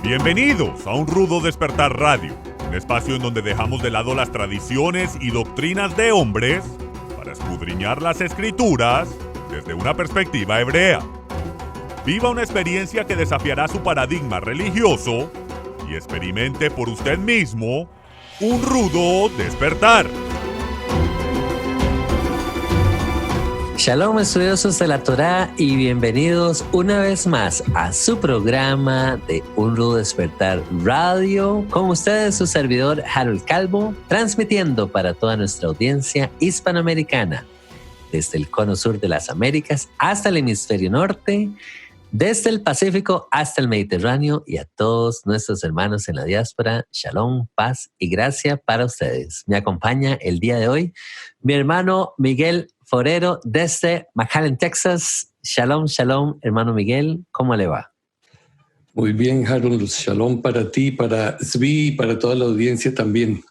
Bienvenidos a Un Rudo Despertar Radio, un espacio en donde dejamos de lado las tradiciones y doctrinas de hombres para escudriñar las escrituras desde una perspectiva hebrea. Viva una experiencia que desafiará su paradigma religioso y experimente por usted mismo un rudo despertar. Shalom, estudiosos de la Torá, y bienvenidos una vez más a su programa de Un Rudo Despertar Radio. Con ustedes, su servidor Harold Calvo, transmitiendo para toda nuestra audiencia hispanoamericana, desde el cono sur de las Américas hasta el hemisferio norte, desde el Pacífico hasta el Mediterráneo, y a todos nuestros hermanos en la diáspora. Shalom, paz y gracia para ustedes. Me acompaña el día de hoy mi hermano Miguel Forero desde McAllen, Texas. Shalom, shalom, hermano Miguel, ¿cómo le va? Muy bien, Harold. Shalom para ti, para Zvi y para toda la audiencia también.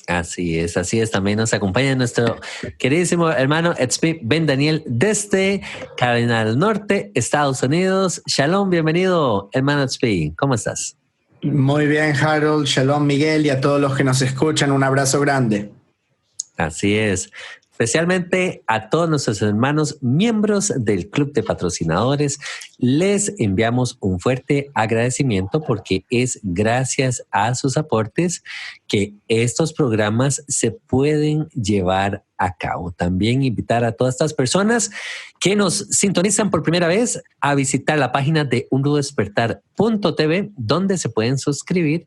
Así es. También nos acompaña nuestro queridísimo hermano Tzvi Ben Daniel desde Carolina del Norte, Estados Unidos. Shalom, bienvenido, hermano Tzvi. ¿Cómo estás? Muy bien, Harold. Shalom, Miguel, y a todos los que nos escuchan, un abrazo grande. Así es. Especialmente a todos nuestros hermanos miembros del Club de Patrocinadores, les enviamos un fuerte agradecimiento porque es gracias a sus aportes que estos programas se pueden llevar a cabo. También invitar a todas estas personas que nos sintonizan por primera vez a visitar la página de unrudodespertar.tv, donde se pueden suscribir.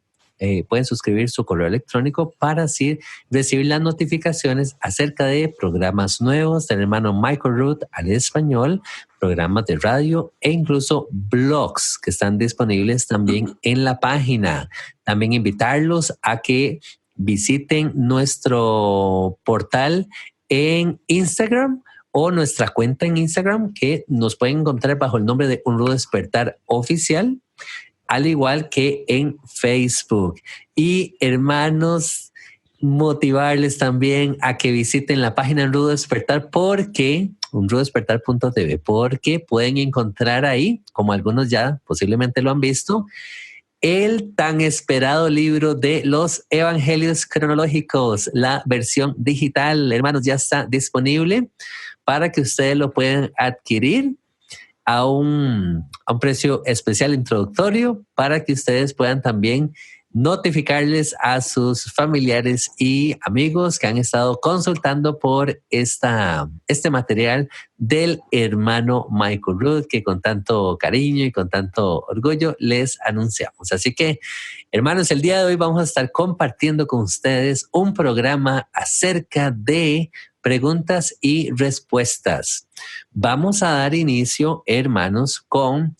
Pueden suscribir su correo electrónico para así recibir las notificaciones acerca de programas nuevos del hermano Michael Root al español, programas de radio e incluso blogs que están disponibles también en la página. También invitarlos a que visiten nuestro portal en Instagram o nuestra cuenta en Instagram, que nos pueden encontrar bajo el nombre de Un Rudo Despertar Oficial, al igual que en Facebook. Y hermanos, motivarles también a que visiten la página Un Rudo Despertar, porque unrudodespertar.tv, porque pueden encontrar ahí, como algunos ya posiblemente lo han visto, el tan esperado libro de los Evangelios Cronológicos, la versión digital. Hermanos, ya está disponible para que ustedes lo puedan adquirir a un precio especial introductorio, para que ustedes puedan también notificarles a sus familiares y amigos que han estado consultando por este material del hermano Michael Root, que con tanto cariño y con tanto orgullo les anunciamos. Así que, hermanos, el día de hoy vamos a estar compartiendo con ustedes un programa acerca de preguntas y respuestas. Vamos a dar inicio, hermanos, con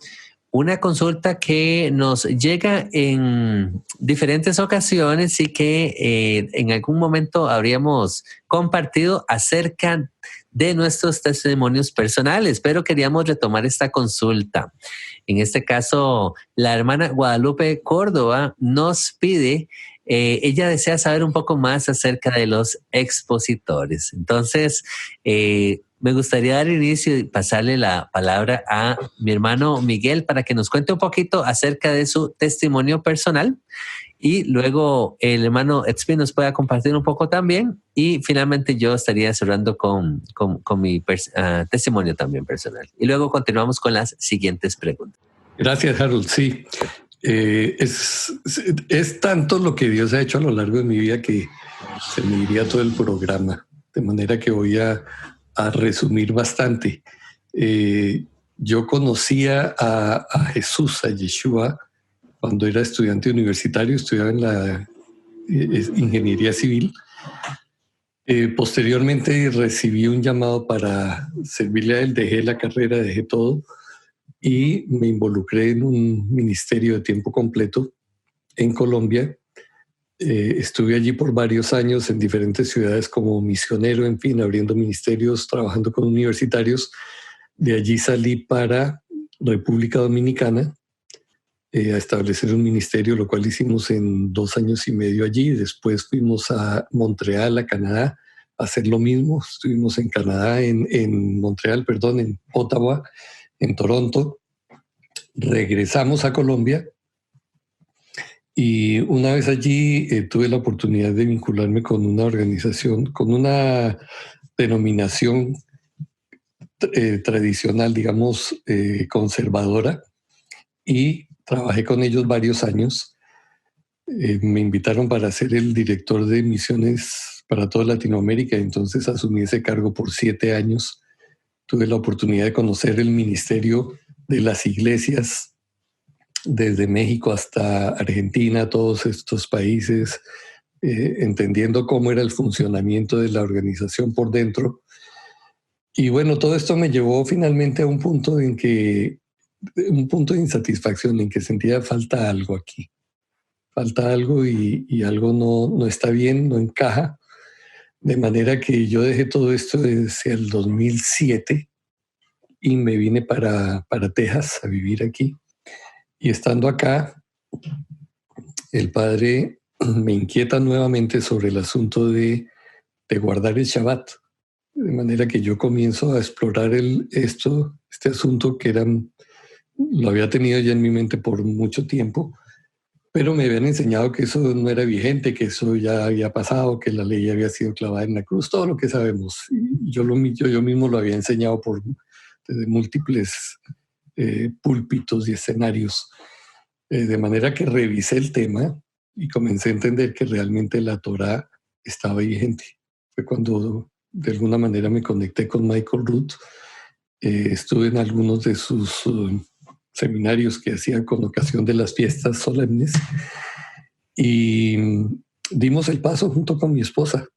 una consulta que nos llega en diferentes ocasiones y que en algún momento habríamos compartido acerca de nuestros testimonios personales, pero queríamos retomar esta consulta. En este caso, la hermana Guadalupe Córdoba nos pide, ella desea saber un poco más acerca de los expositores. Entonces, me gustaría dar inicio y pasarle la palabra a mi hermano Miguel para que nos cuente un poquito acerca de su testimonio personal, y luego el hermano Tzvi nos pueda compartir un poco también, y finalmente yo estaría cerrando con mi testimonio también personal. Y luego continuamos con las siguientes preguntas. Gracias, Harold. Sí, es tanto lo que Dios ha hecho a lo largo de mi vida que se me iría todo el programa, de manera que voy a resumir bastante. Yo conocía a Jesús, a Yeshua, cuando era estudiante universitario, estudiaba en la ingeniería civil. Posteriormente recibí un llamado para servirle a él, dejé la carrera, dejé todo y me involucré en un ministerio de tiempo completo en Colombia. Estuve allí por varios años en diferentes ciudades como misionero, en fin, abriendo ministerios, trabajando con universitarios. De allí salí para República Dominicana a establecer un ministerio, lo cual hicimos en 2 años y medio allí. Después fuimos a Montreal, a Canadá, a hacer lo mismo. Estuvimos en Canadá, en Montreal, perdón, en Ottawa, en Toronto. Regresamos a Colombia Y una vez allí tuve la oportunidad de vincularme con una organización, con una denominación tradicional, digamos, conservadora, y trabajé con ellos varios años. Me invitaron para ser el director de misiones para toda Latinoamérica, entonces asumí ese cargo por 7 años. Tuve la oportunidad de conocer el ministerio de las iglesias desde México hasta Argentina, todos estos países, entendiendo cómo era el funcionamiento de la organización por dentro. Y bueno, todo esto me llevó finalmente a un punto de insatisfacción, en que sentía falta algo aquí. Falta algo y algo no está bien, no encaja. De manera que yo dejé todo esto desde el 2007 y me vine para Texas a vivir aquí. Y estando acá, el padre me inquieta nuevamente sobre el asunto de guardar el Shabbat. De manera que yo comienzo a explorar este asunto que lo había tenido ya en mi mente por mucho tiempo, pero me habían enseñado que eso no era vigente, que eso ya había pasado, que la ley había sido clavada en la cruz, todo lo que sabemos. Y yo mismo lo había enseñado desde múltiples púlpitos y escenarios. De manera que revisé el tema y comencé a entender que realmente la Torá estaba vigente. Fue cuando de alguna manera me conecté con Michael Root. Estuve en algunos de sus seminarios que hacían con ocasión de las fiestas solemnes y dimos el paso junto con mi esposa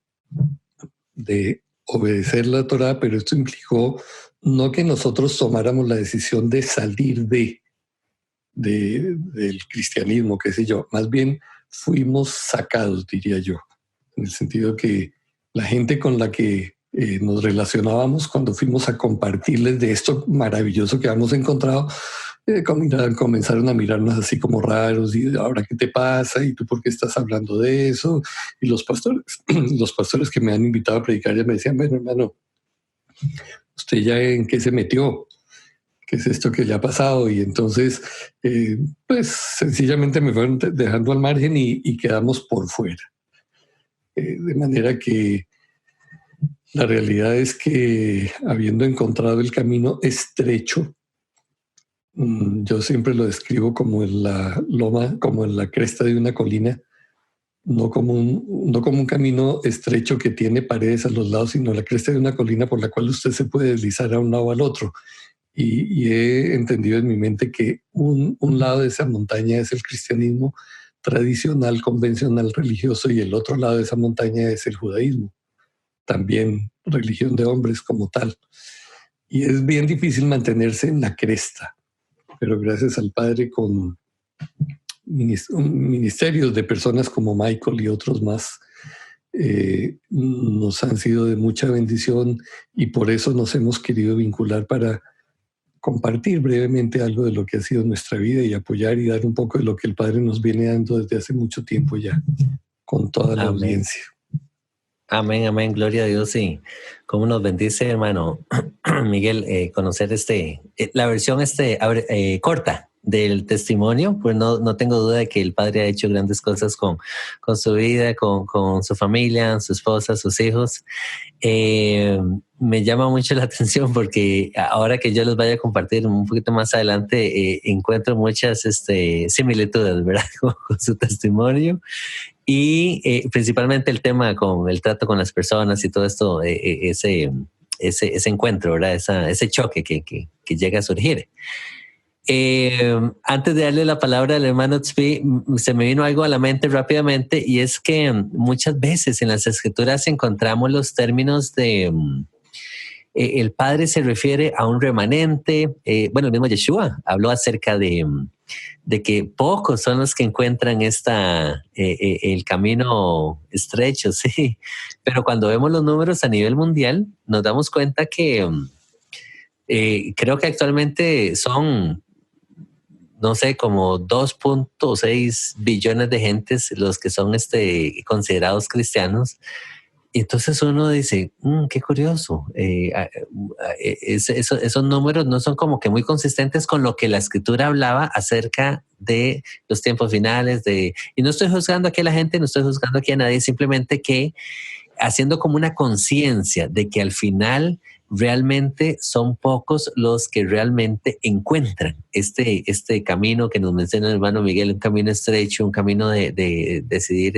de obedecer la Torá, pero esto implicó no que nosotros tomáramos la decisión de salir del cristianismo, qué sé yo, más bien fuimos sacados, diría yo, en el sentido que la gente con la que nos relacionábamos cuando fuimos a compartirles de esto maravilloso que habíamos encontrado, comenzaron a mirarnos así como raros, y ahora qué te pasa, y tú por qué estás hablando de eso. Y los pastores que me han invitado a predicar ya me decían, bueno, hermano, ¿usted ya en qué se metió? ¿Qué es esto que ya ha pasado? Y entonces, pues sencillamente me fueron dejando al margen y quedamos por fuera. De manera que la realidad es que, habiendo encontrado el camino estrecho, yo siempre lo describo como en la loma, como en la cresta de una colina, no como un camino estrecho que tiene paredes a los lados, sino la cresta de una colina por la cual usted se puede deslizar a un lado o al otro. Y he entendido en mi mente que un lado de esa montaña es el cristianismo tradicional, convencional, religioso, y el otro lado de esa montaña es el judaísmo, también religión de hombres como tal. Y es bien difícil mantenerse en la cresta, pero gracias al Padre, con ministerios de personas como Michael y otros más, nos han sido de mucha bendición, y por eso nos hemos querido vincular para compartir brevemente algo de lo que ha sido nuestra vida y apoyar y dar un poco de lo que el Padre nos viene dando desde hace mucho tiempo ya, con toda la audiencia. Amén, amén, gloria a Dios. Y cómo nos bendice, hermano Miguel, conocer la versión corta del testimonio. Pues no tengo duda de que el Padre ha hecho grandes cosas con su vida, con su familia, su esposa, sus hijos. Me llama mucho la atención porque ahora que yo les vaya a compartir un poquito más adelante, encuentro muchas similitudes, ¿verdad? con su testimonio. Y principalmente el tema con el trato con las personas y todo esto, ese encuentro, ¿verdad? Ese choque que llega a surgir. Antes de darle la palabra al hermano Tzvi, se me vino algo a la mente rápidamente, y es que muchas veces en las escrituras encontramos los términos de el Padre se refiere a un remanente. Bueno, el mismo Yeshua habló acerca de que pocos son los que encuentran el camino estrecho, sí. Pero cuando vemos los números a nivel mundial, nos damos cuenta que creo que actualmente son, no sé, como 2.6 billones de gentes los que son considerados cristianos. Y entonces uno dice, qué curioso, esos números no son como que muy consistentes con lo que la escritura hablaba acerca de los tiempos finales, y no estoy juzgando aquí a la gente, no estoy juzgando aquí a nadie, simplemente que haciendo como una conciencia de que al final realmente son pocos los que realmente encuentran este camino que nos menciona el hermano Miguel, un camino estrecho, un camino de decidir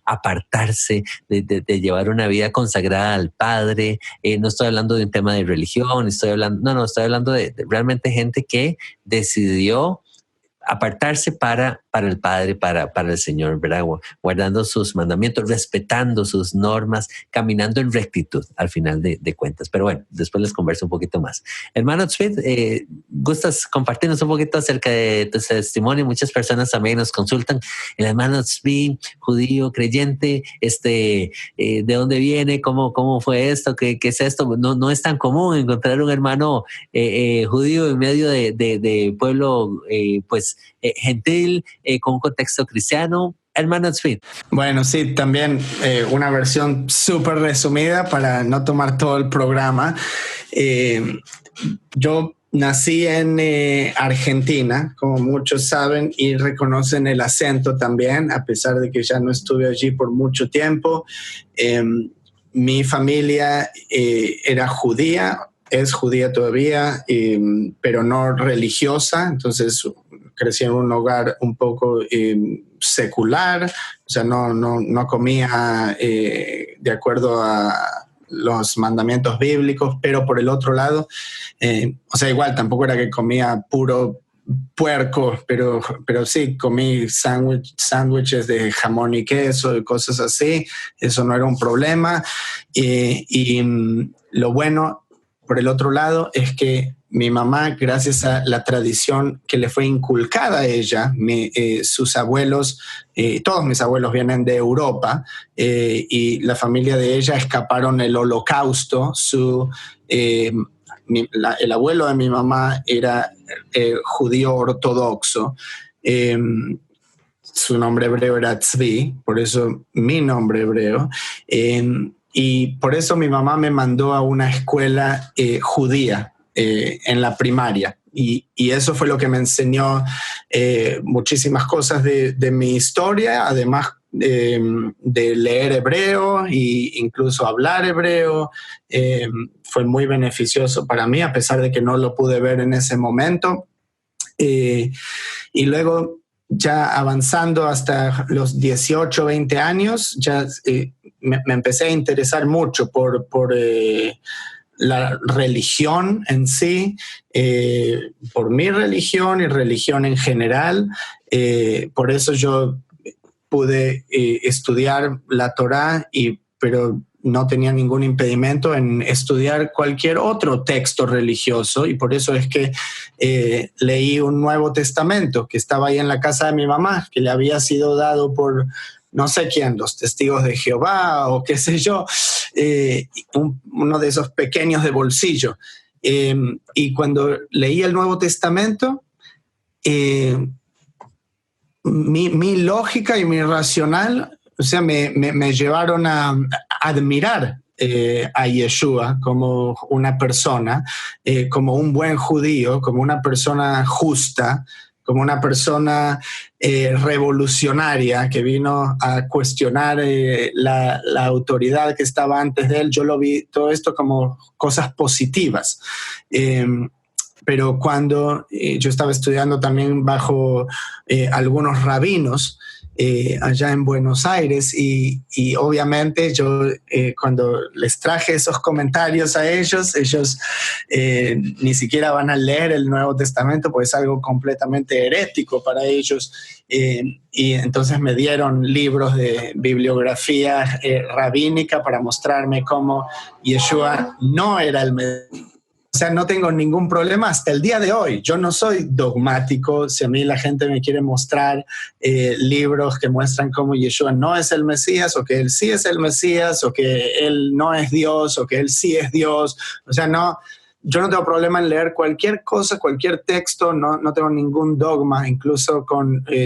apartarse, de llevar una vida consagrada al Padre. No estoy hablando de un tema de religión, estoy hablando de realmente gente que decidió apartarse para el Padre, para el Señor, ¿verdad? Guardando sus mandamientos, respetando sus normas, caminando en rectitud al final de cuentas. Pero bueno, después les converso un poquito más. Hermano Tzvi, ¿gustas compartirnos un poquito acerca de tu testimonio? Muchas personas también nos consultan. El hermano Tzvi, judío, creyente, ¿de dónde viene? ¿Cómo fue esto? ¿Qué es esto? No es tan común encontrar un hermano judío en medio de pueblo, gentil, con un contexto cristiano. Hermano Tzvi. Bueno, sí, también una versión súper resumida para no tomar todo el programa. Yo nací en Argentina, como muchos saben, y reconocen el acento también, a pesar de que ya no estuve allí por mucho tiempo. Mi familia era judía, es judía todavía, pero no religiosa, entonces crecí en un hogar un poco secular, o sea, no comía de acuerdo a los mandamientos bíblicos, pero por el otro lado, o sea, igual tampoco era que comía puro puerco, pero sí comí sándwiches de jamón y queso y cosas así, eso no era un problema. Y lo bueno, por el otro lado, es que mi mamá, gracias a la tradición que le fue inculcada a ella, sus abuelos, todos mis abuelos vienen de Europa, y la familia de ella escaparon el Holocausto. El abuelo de mi mamá era judío ortodoxo. Su nombre hebreo era Tzvi, por eso mi nombre hebreo. Y por eso mi mamá me mandó a una escuela judía en la primaria. Y eso fue lo que me enseñó muchísimas cosas de mi historia, además de leer hebreo e incluso hablar hebreo. Fue muy beneficioso para mí, a pesar de que no lo pude ver en ese momento. Y luego, ya avanzando hasta los 18, 20 años, ya me empecé a interesar mucho por la religión en sí, por mi religión y religión en general. Por eso yo pude estudiar la Torá, pero no tenía ningún impedimento en estudiar cualquier otro texto religioso, y por eso es que leí un Nuevo Testamento que estaba ahí en la casa de mi mamá, que le había sido dado por no sé quién, los Testigos de Jehová o qué sé yo, uno de esos pequeños de bolsillo. Y cuando leí el Nuevo Testamento, mi lógica y mi racional, o sea, me llevaron a admirar a Yeshua como una persona, como un buen judío, como una persona justa, como una persona revolucionaria que vino a cuestionar la autoridad que estaba antes de él. Yo lo vi todo esto como cosas positivas. Pero cuando yo estaba estudiando también bajo algunos rabinos allá en Buenos Aires, y obviamente yo cuando les traje esos comentarios a ellos ni siquiera van a leer el Nuevo Testamento, pues es algo completamente herético para ellos, y entonces me dieron libros de bibliografía rabínica para mostrarme cómo Yeshua no era el Mesías. O sea, no tengo ningún problema hasta el día de hoy. Yo no soy dogmático. Si a mí la gente me quiere mostrar libros que muestran cómo Yeshua no es el Mesías, o que él sí es el Mesías, o que él no es Dios, o que él sí es Dios. O sea, no, yo no tengo problema en leer cualquier cosa, cualquier texto. No tengo ningún dogma, incluso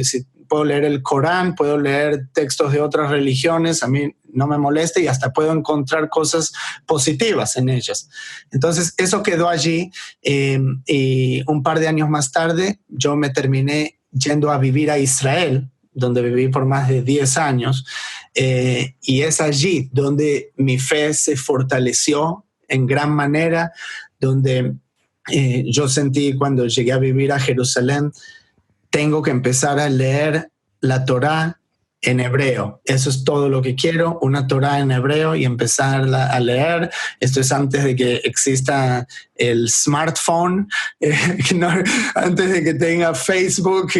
si puedo leer el Corán, puedo leer textos de otras religiones, a mí no me molesta y hasta puedo encontrar cosas positivas en ellas. Entonces eso quedó allí y un par de años más tarde yo me terminé yendo a vivir a Israel, donde viví por más de 10 años, y es allí donde mi fe se fortaleció en gran manera, donde yo sentí cuando llegué a vivir a Jerusalén, tengo que empezar a leer la Torá en hebreo. Eso es todo lo que quiero, una Torá en hebreo y empezarla a leer. Esto es antes de que exista el smartphone, antes de que tenga Facebook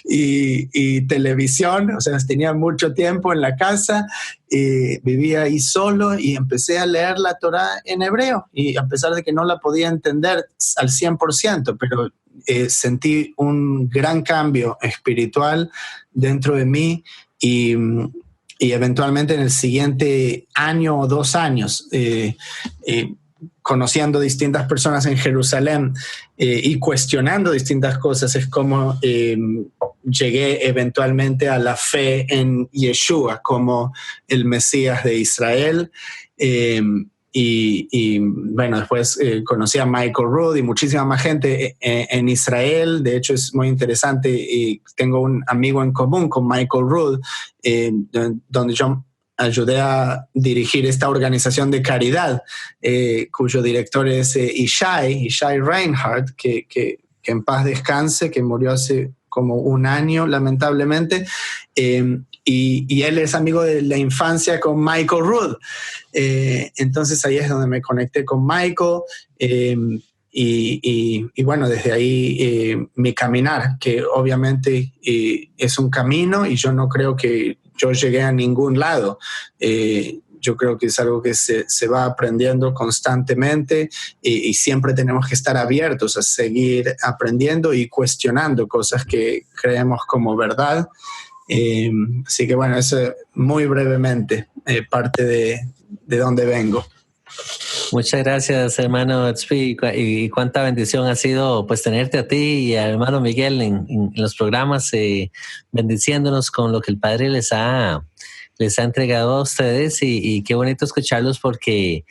y televisión. O sea, tenía mucho tiempo en la casa, vivía ahí solo y empecé a leer la Torá en hebreo. Y a pesar de que no la podía entender al 100%, pero sentí un gran cambio espiritual dentro de mí y eventualmente en el siguiente año o 2 años, conociendo distintas personas en Jerusalén y cuestionando distintas cosas, es como llegué eventualmente a la fe en Yeshua como el Mesías de Israel. Y bueno, después conocí a Michael Rood y muchísima más gente en Israel. De hecho, es muy interesante y tengo un amigo en común con Michael Rood, donde yo ayudé a dirigir esta organización de caridad, cuyo director es Ishai Reinhardt, que en paz descanse, que murió hace como 1 año, lamentablemente. Y él es amigo de la infancia con Michael Rood. Entonces ahí es donde me conecté con Michael y bueno, desde ahí mi caminar, que obviamente es un camino y yo no creo que yo llegué a ningún lado. Yo creo que es algo que se va aprendiendo constantemente y siempre tenemos que estar abiertos a seguir aprendiendo y cuestionando cosas que creemos como verdad. Así que bueno, eso muy brevemente, parte de dónde vengo. Muchas gracias, hermano Tzvi, y cuánta bendición ha sido pues tenerte a ti y al hermano Miguel en los programas, bendiciéndonos con lo que el Padre les ha entregado a ustedes y qué bonito escucharlos porque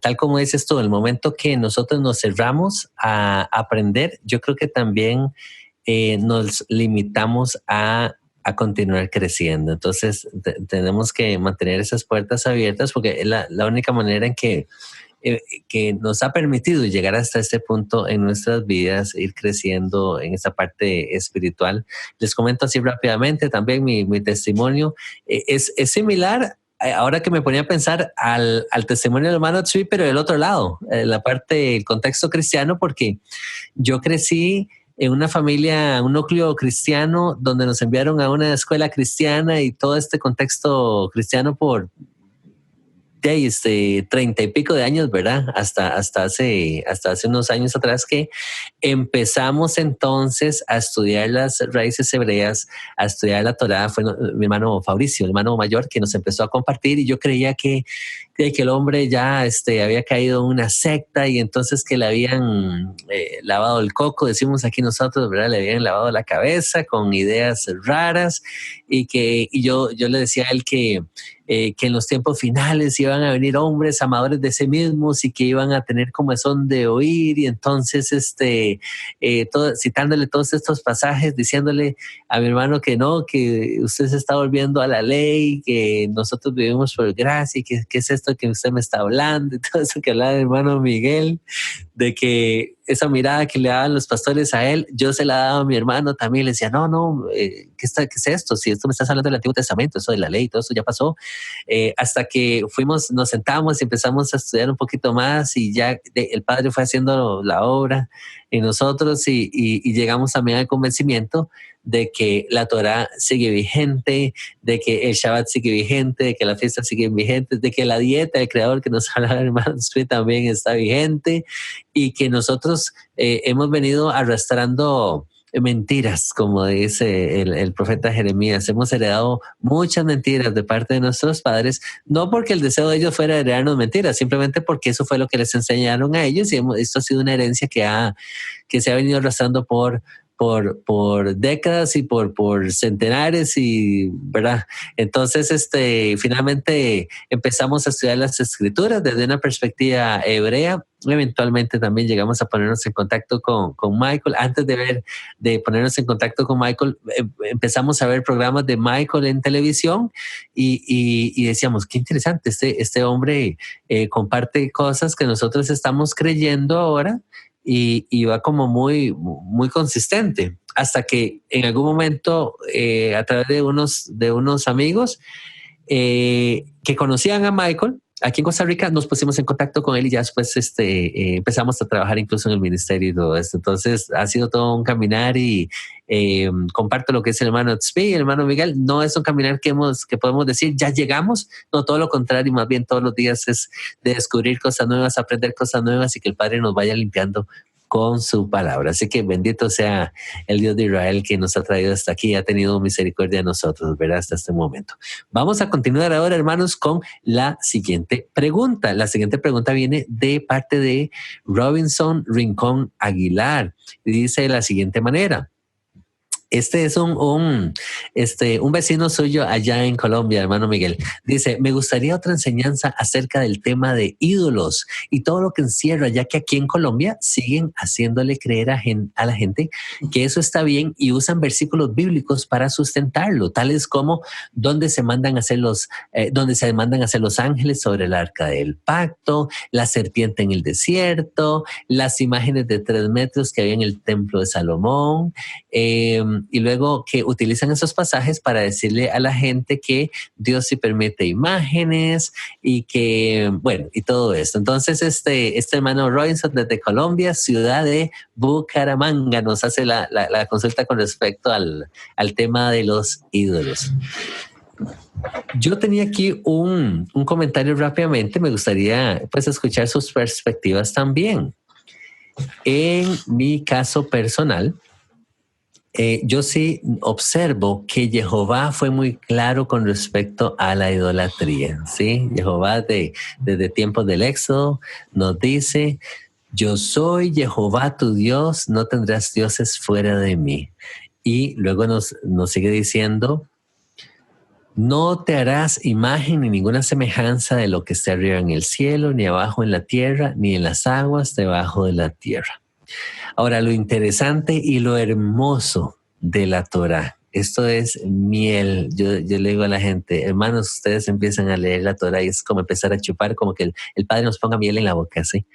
tal como dices tú, el momento que nosotros nos cerramos a aprender, yo creo que también nos limitamos a continuar creciendo. Entonces tenemos que mantener esas puertas abiertas porque es la única manera en que nos ha permitido llegar hasta este punto en nuestras vidas, ir creciendo en esta parte espiritual. Les comento así rápidamente también mi testimonio. Es similar, ahora que me ponía a pensar, al testimonio del hermano Tzvi, pero del otro lado, la parte, el contexto cristiano, porque yo crecí en una familia, un núcleo cristiano, donde nos enviaron a una escuela cristiana y todo este contexto cristiano por 30 y pico de años, ¿verdad? Hasta hace unos años atrás que empezamos entonces a estudiar las raíces hebreas, a estudiar la Torá. Fue mi hermano Fabricio, el hermano mayor, que nos empezó a compartir y yo creía que el hombre ya había caído en una secta y entonces que le habían lavado el coco, decimos aquí nosotros, ¿verdad? Le habían lavado la cabeza con ideas raras y yo le decía a él que en los tiempos finales iban a venir hombres amadores de sí mismos y que iban a tener comezón de oír y entonces citándole todos estos pasajes, diciéndole a mi hermano que no, que usted se está volviendo a la ley, que nosotros vivimos por gracia y que es esto que usted me está hablando y todo eso que hablaba el hermano Miguel, de que esa mirada que le daban los pastores a él, yo se la daba a mi hermano también, le decía, no, ¿qué es esto? Si esto me estás hablando del Antiguo Testamento, eso de la ley, todo eso ya pasó, hasta que nos sentamos y empezamos a estudiar un poquito más y ya el Padre fue haciendo la obra en nosotros y llegamos también al convencimiento de que la Torá sigue vigente, de que el Shabbat sigue vigente, de que la fiesta sigue vigente, de que la dieta del Creador que nos habla el hermano Tzvi también está vigente y que nosotros hemos venido arrastrando mentiras, como dice el profeta Jeremías. Hemos heredado muchas mentiras de parte de nuestros padres, no porque el deseo de ellos fuera heredarnos mentiras, simplemente porque eso fue lo que les enseñaron a ellos y esto ha sido una herencia que se ha venido arrastrando por por décadas y por centenares, y ¿verdad? Entonces, finalmente empezamos a estudiar las escrituras desde una perspectiva hebrea. Eventualmente también llegamos a ponernos en contacto con Michael. Antes de ponernos en contacto con Michael, empezamos a ver programas de Michael en televisión y decíamos, qué interesante, este hombre comparte cosas que nosotros estamos creyendo ahora, y va como muy, muy consistente, hasta que en algún momento, a través de unos amigos que conocían a Michael aquí en Costa Rica, nos pusimos en contacto con él, y ya después empezamos a trabajar incluso en el ministerio y todo esto. Entonces ha sido todo un caminar, y comparto lo que es el hermano Tzvi, el hermano Miguel. No es un caminar que podemos decir ya llegamos, no, todo lo contrario, más bien todos los días es de descubrir cosas nuevas, aprender cosas nuevas, y que el Padre nos vaya limpiando con su palabra. Así que bendito sea el Dios de Israel, que nos ha traído hasta aquí, ha tenido misericordia de nosotros, ¿verdad? Hasta este momento. Vamos a continuar ahora, hermanos, con la siguiente pregunta. La siguiente pregunta viene de parte de Robinson Rincón Aguilar, y dice de la siguiente manera. Este es un vecino suyo allá en Colombia, hermano Miguel. Dice, me gustaría otra enseñanza acerca del tema de ídolos y todo lo que encierra, ya que aquí en Colombia siguen haciéndole creer a la gente que eso está bien, y usan versículos bíblicos para sustentarlo, tales como donde se mandan a hacer los ángeles sobre el arca del pacto, la serpiente en el desierto, las imágenes de 3 metros que había en el templo de Salomón, y luego que utilizan esos pasajes para decirle a la gente que Dios sí permite imágenes, y que, bueno, y todo esto. Entonces, este hermano Robinson desde Colombia, ciudad de Bucaramanga, nos hace la consulta con respecto al tema de los ídolos. Yo tenía aquí un comentario rápidamente. Me gustaría pues escuchar sus perspectivas también. En mi caso personal, yo sí observo que Jehová fue muy claro con respecto a la idolatría, ¿sí? Jehová desde tiempos del Éxodo nos dice, yo soy Jehová tu Dios, no tendrás dioses fuera de mí. Y luego nos sigue diciendo, no te harás imagen ni ninguna semejanza de lo que esté arriba en el cielo, ni abajo en la tierra, ni en las aguas debajo de la tierra. Ahora, lo interesante y lo hermoso de la Torá, esto es miel. Yo le digo a la gente, hermanos, ustedes empiezan a leer la Torá y es como empezar a chupar, como que el Padre nos ponga miel en la boca, ¿sí?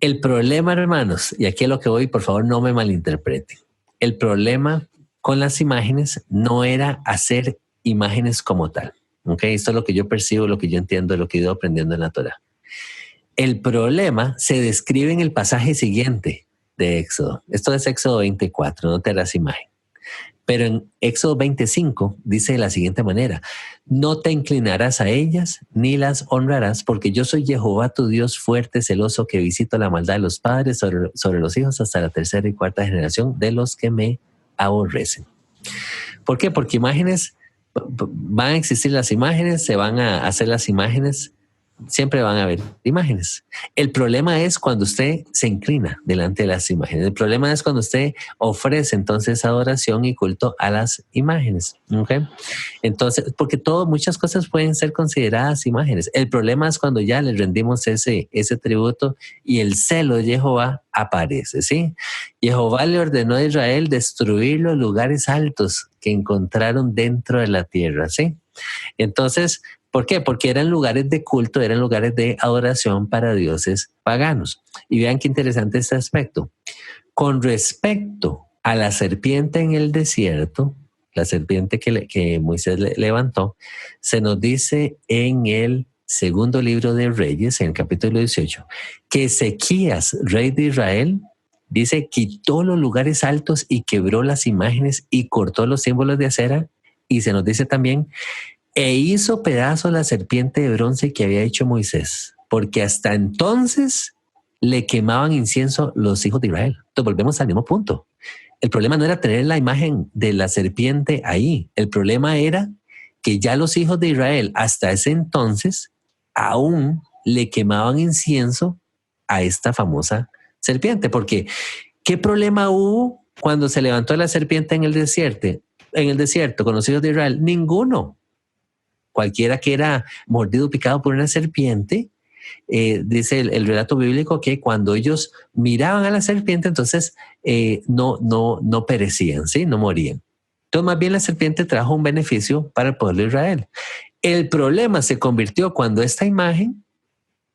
El problema, hermanos, y aquí a lo que voy, por favor no me malinterpreten, el problema con las imágenes no era hacer imágenes como tal, ¿ok? Esto es lo que yo percibo, lo que yo entiendo, lo que he ido aprendiendo en la Torá. El problema se describe en el pasaje siguiente de Éxodo. Esto es Éxodo 24, no te harás imagen. Pero en Éxodo 25 dice de la siguiente manera, no te inclinarás a ellas ni las honrarás, porque yo soy Jehová tu Dios fuerte, celoso, que visito la maldad de los padres sobre los hijos hasta la 3ª y 4ª generación de los que me aborrecen. ¿Por qué? Porque imágenes, van a existir las imágenes, se van a hacer las imágenes, siempre van a haber imágenes. El problema es cuando usted se inclina delante de las imágenes. El problema es cuando usted ofrece entonces adoración y culto a las imágenes. ¿Okay? Entonces, porque muchas cosas pueden ser consideradas imágenes. El problema es cuando ya le rendimos ese tributo y el celo de Jehová aparece, ¿sí? Jehová le ordenó a Israel destruir los lugares altos que encontraron dentro de la tierra, ¿sí? Entonces, ¿por qué? Porque eran lugares de culto, eran lugares de adoración para dioses paganos. Y vean qué interesante este aspecto. Con respecto a la serpiente en el desierto, la serpiente que Moisés levantó, se nos dice en el 2º libro de Reyes, en el capítulo 18, que Ezequías, rey de Israel, dice, quitó los lugares altos y quebró las imágenes y cortó los símbolos de acera. Y se nos dice también, e hizo pedazo la serpiente de bronce que había hecho Moisés, porque hasta entonces le quemaban incienso los hijos de Israel. Entonces volvemos al mismo punto. El problema no era tener la imagen de la serpiente ahí. El problema era que ya los hijos de Israel hasta ese entonces aún le quemaban incienso a esta famosa serpiente. Porque ¿qué problema hubo cuando se levantó la serpiente en el desierto con los hijos de Israel, ninguno. Cualquiera que era mordido, picado por una serpiente, dice el relato bíblico que cuando ellos miraban a la serpiente, entonces no perecían, ¿sí? No morían. Entonces, más bien la serpiente trajo un beneficio para el pueblo de Israel. El problema se convirtió cuando esta imagen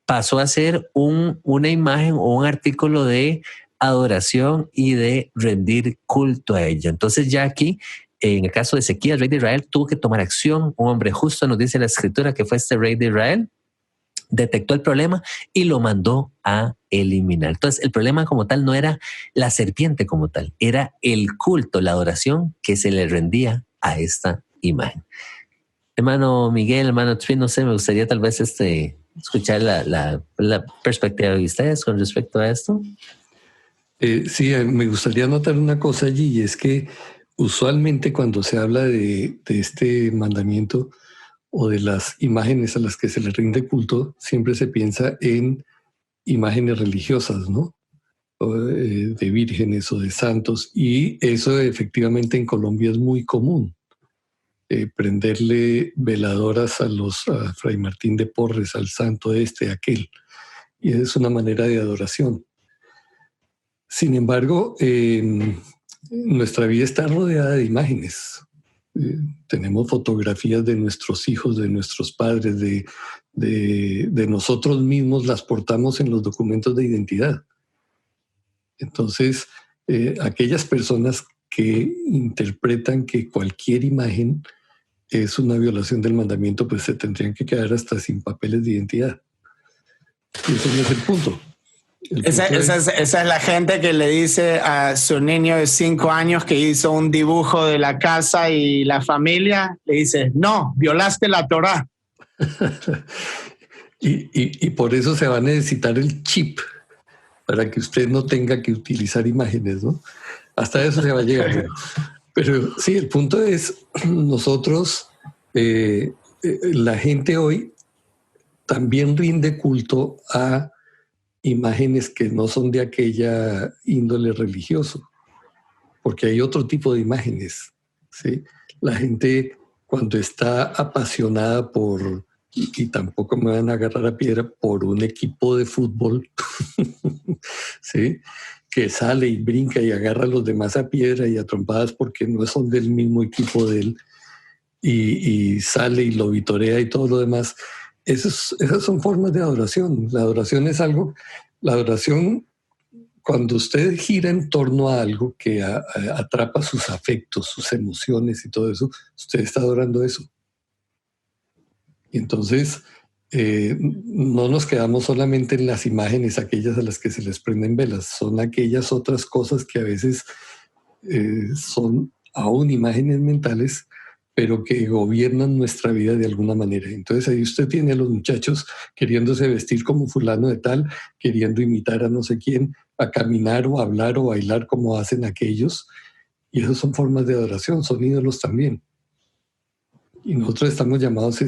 pasó a ser una imagen o un artículo de adoración y de rendir culto a ella. Entonces ya aquí, en el caso de Ezequías, rey de Israel, tuvo que tomar acción. Un hombre justo, nos dice la escritura, que fue este rey de Israel, detectó el problema y lo mandó a eliminar. Entonces el problema como tal no era la serpiente como tal, era el culto, la adoración que se le rendía a esta imagen. Hermano Miguel, hermano Tzvi, no sé, me gustaría tal vez escuchar la perspectiva de ustedes con respecto a esto. Sí, me gustaría anotar una cosa allí, y es que usualmente cuando se habla de este mandamiento o de las imágenes a las que se le rinde culto, siempre se piensa en imágenes religiosas, ¿no? De vírgenes o de santos, y eso efectivamente en Colombia es muy común. Prenderle veladoras a Fray Martín de Porres, al santo aquel, y es una manera de adoración. Sin embargo, nuestra vida está rodeada de imágenes. Tenemos fotografías de nuestros hijos, de nuestros padres, de nosotros mismos, las portamos en los documentos de identidad. Entonces, aquellas personas que interpretan que cualquier imagen es una violación del mandamiento, pues se tendrían que quedar hasta sin papeles de identidad. Y ese no es el punto. Esa es la gente que le dice a su niño de 5 años que hizo un dibujo de la casa y la familia, le dice, no, violaste la Torá. y por eso se va a necesitar el chip, para que usted no tenga que utilizar imágenes, ¿no? Hasta eso se va a llegar. Pero sí, el punto es, nosotros, la gente hoy también rinde culto a imágenes que no son de aquella índole religioso, porque hay otro tipo de imágenes, ¿sí? La gente, cuando está apasionada por, y tampoco me van a agarrar a piedra, por un equipo de fútbol, ¿sí?, que sale y brinca y agarra a los demás a piedra y a trompadas porque no son del mismo equipo de él, y sale y lo vitorea y todo lo demás. Esas son formas de adoración. La adoración es algo, la adoración, cuando usted gira en torno a algo que atrapa sus afectos, sus emociones y todo eso, usted está adorando eso. Y entonces no nos quedamos solamente en las imágenes, aquellas a las que se les prenden velas, son aquellas otras cosas que a veces son aún imágenes mentales, pero que gobiernan nuestra vida de alguna manera. Entonces ahí usted tiene a los muchachos queriéndose vestir como fulano de tal, queriendo imitar a no sé quién, a caminar o a hablar o bailar como hacen aquellos, y esas son formas de adoración, son ídolos también. Y nosotros estamos llamados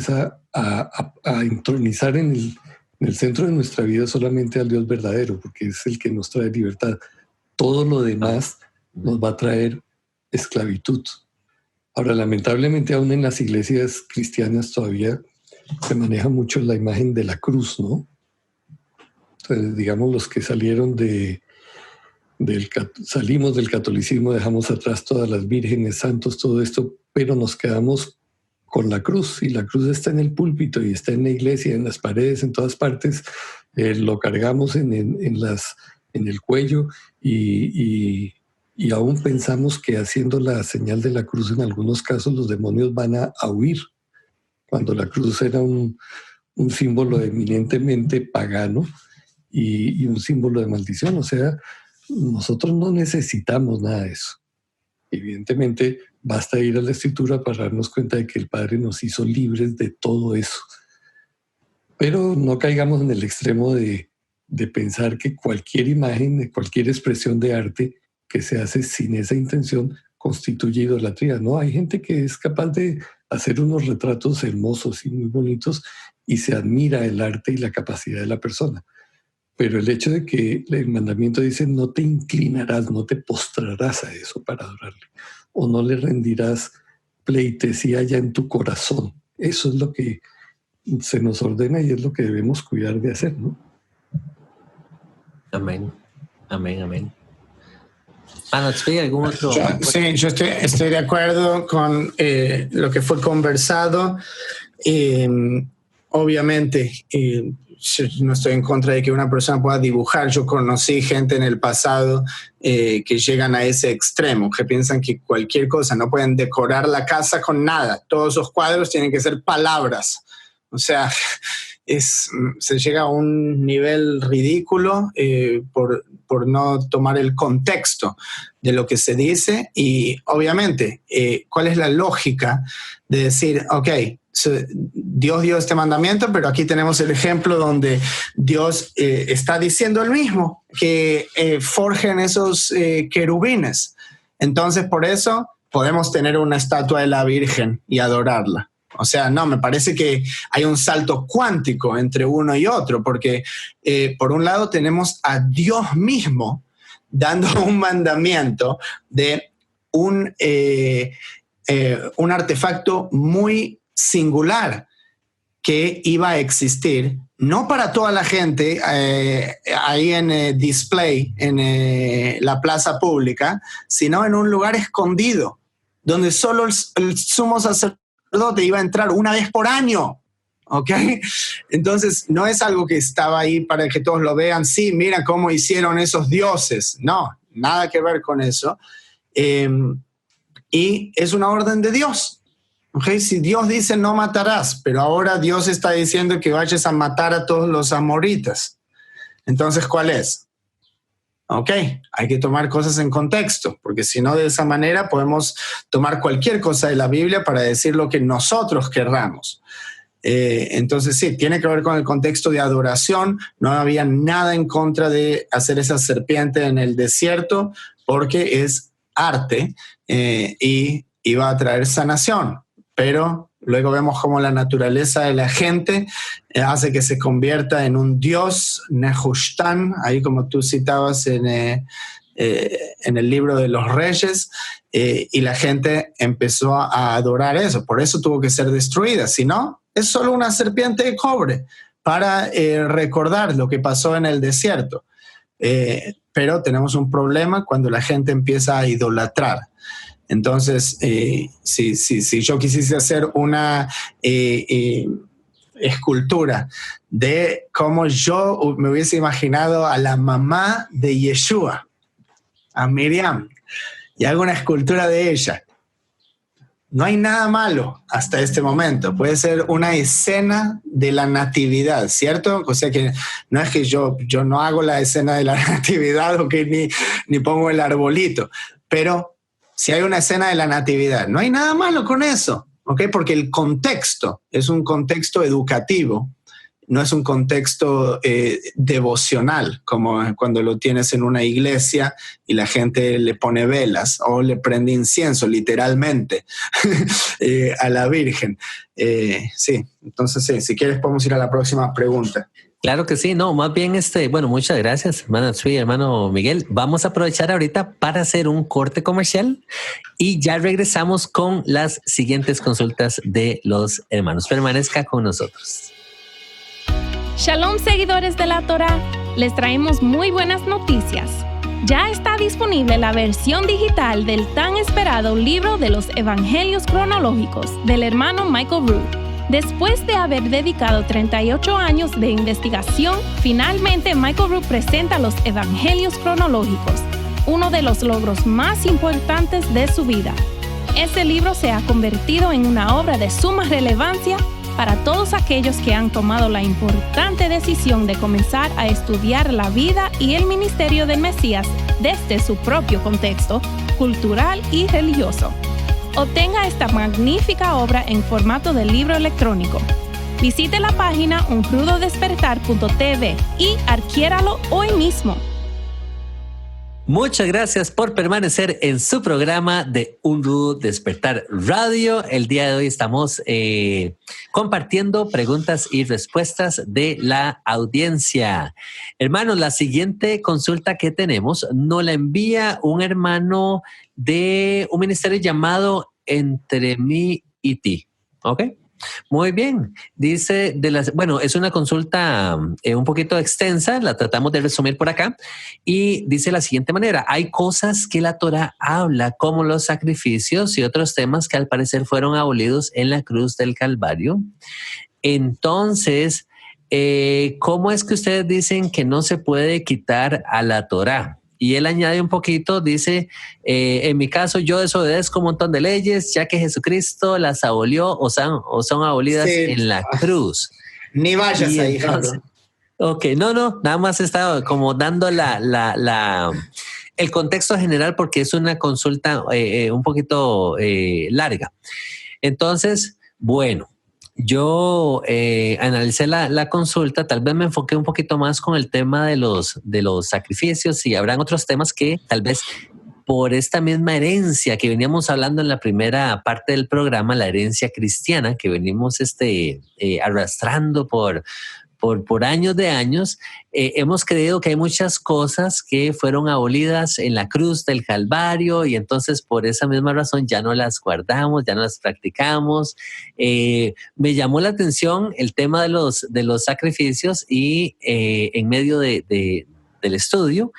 a entronizar en el centro de nuestra vida solamente al Dios verdadero, porque es el que nos trae libertad. Todo lo demás nos va a traer esclavitud. Ahora, lamentablemente, aún en las iglesias cristianas todavía se maneja mucho la imagen de la cruz, ¿no? Entonces, digamos, los que salieron salimos del catolicismo, dejamos atrás todas las vírgenes, santos, todo esto, pero nos quedamos con la cruz, y la cruz está en el púlpito y está en la iglesia, en las paredes, en todas partes. Lo cargamos en el cuello y aún pensamos que haciendo la señal de la cruz en algunos casos los demonios van a huir, cuando la cruz era un símbolo eminentemente pagano y un símbolo de maldición. O sea, nosotros no necesitamos nada de eso. Evidentemente, basta ir a la Escritura para darnos cuenta de que el Padre nos hizo libres de todo eso. Pero no caigamos en el extremo de pensar que cualquier imagen, cualquier expresión de arte que se hace sin esa intención constituye idolatría. No, hay gente que es capaz de hacer unos retratos hermosos y muy bonitos y se admira el arte y la capacidad de la persona. Pero el hecho de que el mandamiento dice no te inclinarás, no te postrarás a eso para adorarle, o no le rendirás pleitesía ya en tu corazón. Eso es lo que se nos ordena y es lo que debemos cuidar de hacer, ¿no? Amén. Amén, amén. ¿Algún otro? Sí, yo estoy de acuerdo con lo que fue conversado. Obviamente, yo no estoy en contra de que una persona pueda dibujar. Yo conocí gente en el pasado que llegan a ese extremo, que piensan que cualquier cosa, no pueden decorar la casa con nada. Todos los cuadros tienen que ser palabras. O sea, se llega a un nivel ridículo por no tomar el contexto de lo que se dice. Y obviamente, ¿cuál es la lógica de decir, ok, Dios dio este mandamiento, pero aquí tenemos el ejemplo donde Dios está diciendo él mismo que forjen esos querubines? Entonces, por eso podemos tener una estatua de la Virgen y adorarla. O sea, no, me parece que hay un salto cuántico entre uno y otro, porque por un lado tenemos a Dios mismo dando un mandamiento de un artefacto muy singular que iba a existir, no para toda la gente ahí en display en la plaza pública, sino en un lugar escondido, donde solo el sumo sacerdote iba a entrar una vez por año, ¿ok? Entonces, no es algo que estaba ahí para que todos lo vean. Sí, mira cómo hicieron esos dioses. No, nada que ver con eso. Y es una orden de Dios, ¿ok? Si Dios dice no matarás, pero ahora Dios está diciendo que vayas a matar a todos los amorritas. Entonces, ¿cuál es? Ok, hay que tomar cosas en contexto, porque si no, de esa manera podemos tomar cualquier cosa de la Biblia para decir lo que nosotros querramos. Entonces sí, tiene que ver con el contexto de adoración. No había nada en contra de hacer esa serpiente en el desierto, porque es arte y iba a traer sanación. Pero luego vemos cómo la naturaleza de la gente hace que se convierta en un dios, Nehushtan, ahí como tú citabas en el libro de los reyes, y la gente empezó a adorar eso. Por eso tuvo que ser destruida. Si no, es solo una serpiente de cobre para recordar lo que pasó en el desierto. Pero tenemos un problema cuando la gente empieza a idolatrar. Entonces, si yo quisiese hacer una escultura de cómo yo me hubiese imaginado a la mamá de Yeshua, a Miriam, y hago una escultura de ella, no hay nada malo hasta este momento. Puede ser una escena de la natividad, ¿cierto? O sea que no es que yo no hago la escena de la natividad o que ni pongo el arbolito, pero si hay una escena de la natividad, no hay nada malo con eso, ¿ok? Porque el contexto es un contexto educativo, no es un contexto devocional, como cuando lo tienes en una iglesia y la gente le pone velas o le prende incienso, literalmente, a la Virgen. Sí, entonces sí, si quieres podemos ir a la próxima pregunta. Claro que sí, no, más bien bueno, muchas gracias, hermano Tsui, hermano Miguel. Vamos a aprovechar ahorita para hacer un corte comercial y ya regresamos con las siguientes consultas de los hermanos. Permanezca con nosotros. Shalom, seguidores de la Torá, les traemos muy buenas noticias. Ya está disponible la versión digital del tan esperado libro de los Evangelios cronológicos del hermano Michael Rood. Después de haber dedicado 38 años de investigación, finalmente Michael Rood presenta los Evangelios cronológicos, uno de los logros más importantes de su vida. Este libro se ha convertido en una obra de suma relevancia para todos aquellos que han tomado la importante decisión de comenzar a estudiar la vida y el ministerio del Mesías desde su propio contexto cultural y religioso. Obtenga esta magnífica obra en formato de libro electrónico. Visite la página unrudodespertar.tv y adquiéralo hoy mismo. Muchas gracias por permanecer en su programa de Un Rudo Despertar Radio. El día de hoy estamos compartiendo preguntas y respuestas de la audiencia. Hermanos, la siguiente consulta que tenemos nos la envía un hermano de un ministerio llamado Entre mí y ti. ¿Ok? Muy bien, dice, es una consulta un poquito extensa, la tratamos de resumir por acá y dice de la siguiente manera: hay cosas que la Torá habla como los sacrificios y otros temas que al parecer fueron abolidos en la cruz del Calvario. Entonces, ¿cómo es que ustedes dicen que no se puede quitar a la Torá? Y él añade un poquito, dice, en mi caso yo desobedezco un montón de leyes, ya que Jesucristo las abolió o son abolidas en la cruz. Ni vayas y ahí, entonces, ok, no, nada más estaba como dando el contexto general porque es una consulta un poquito larga. Entonces, bueno, yo analicé la consulta, tal vez me enfoqué un poquito más con el tema de los sacrificios y habrán otros temas que tal vez por esta misma herencia que veníamos hablando en la primera parte del programa, la herencia cristiana que venimos arrastrando por años de años, hemos creído que hay muchas cosas que fueron abolidas en la cruz del Calvario y entonces por esa misma razón ya no las guardamos, ya no las practicamos. Me llamó la atención el tema de los sacrificios y en medio del estudio,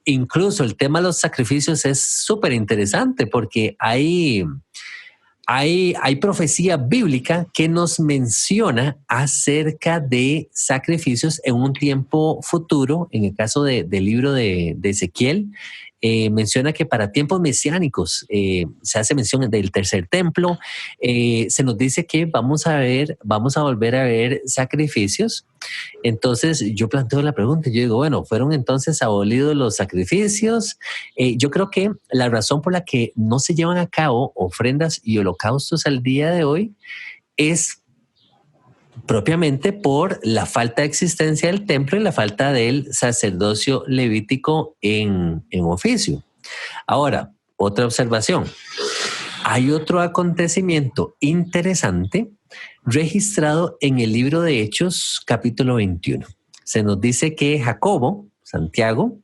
incluso el tema de los sacrificios es súper interesante porque hay profecía bíblica que nos menciona acerca de sacrificios en un tiempo futuro. En el caso del libro de Ezequiel, menciona que para tiempos mesiánicos se hace mención del tercer templo. Se nos dice que vamos a volver a ver sacrificios. Entonces yo planteo la pregunta, yo digo, bueno, ¿fueron entonces abolidos los sacrificios? Yo creo que la razón por la que no se llevan a cabo ofrendas y holocaustos al día de hoy es propiamente por la falta de existencia del templo y la falta del sacerdocio levítico en oficio. Ahora, otra observación. Hay otro acontecimiento interesante registrado en el libro de Hechos, capítulo 21. Se nos dice que Jacobo, Santiago,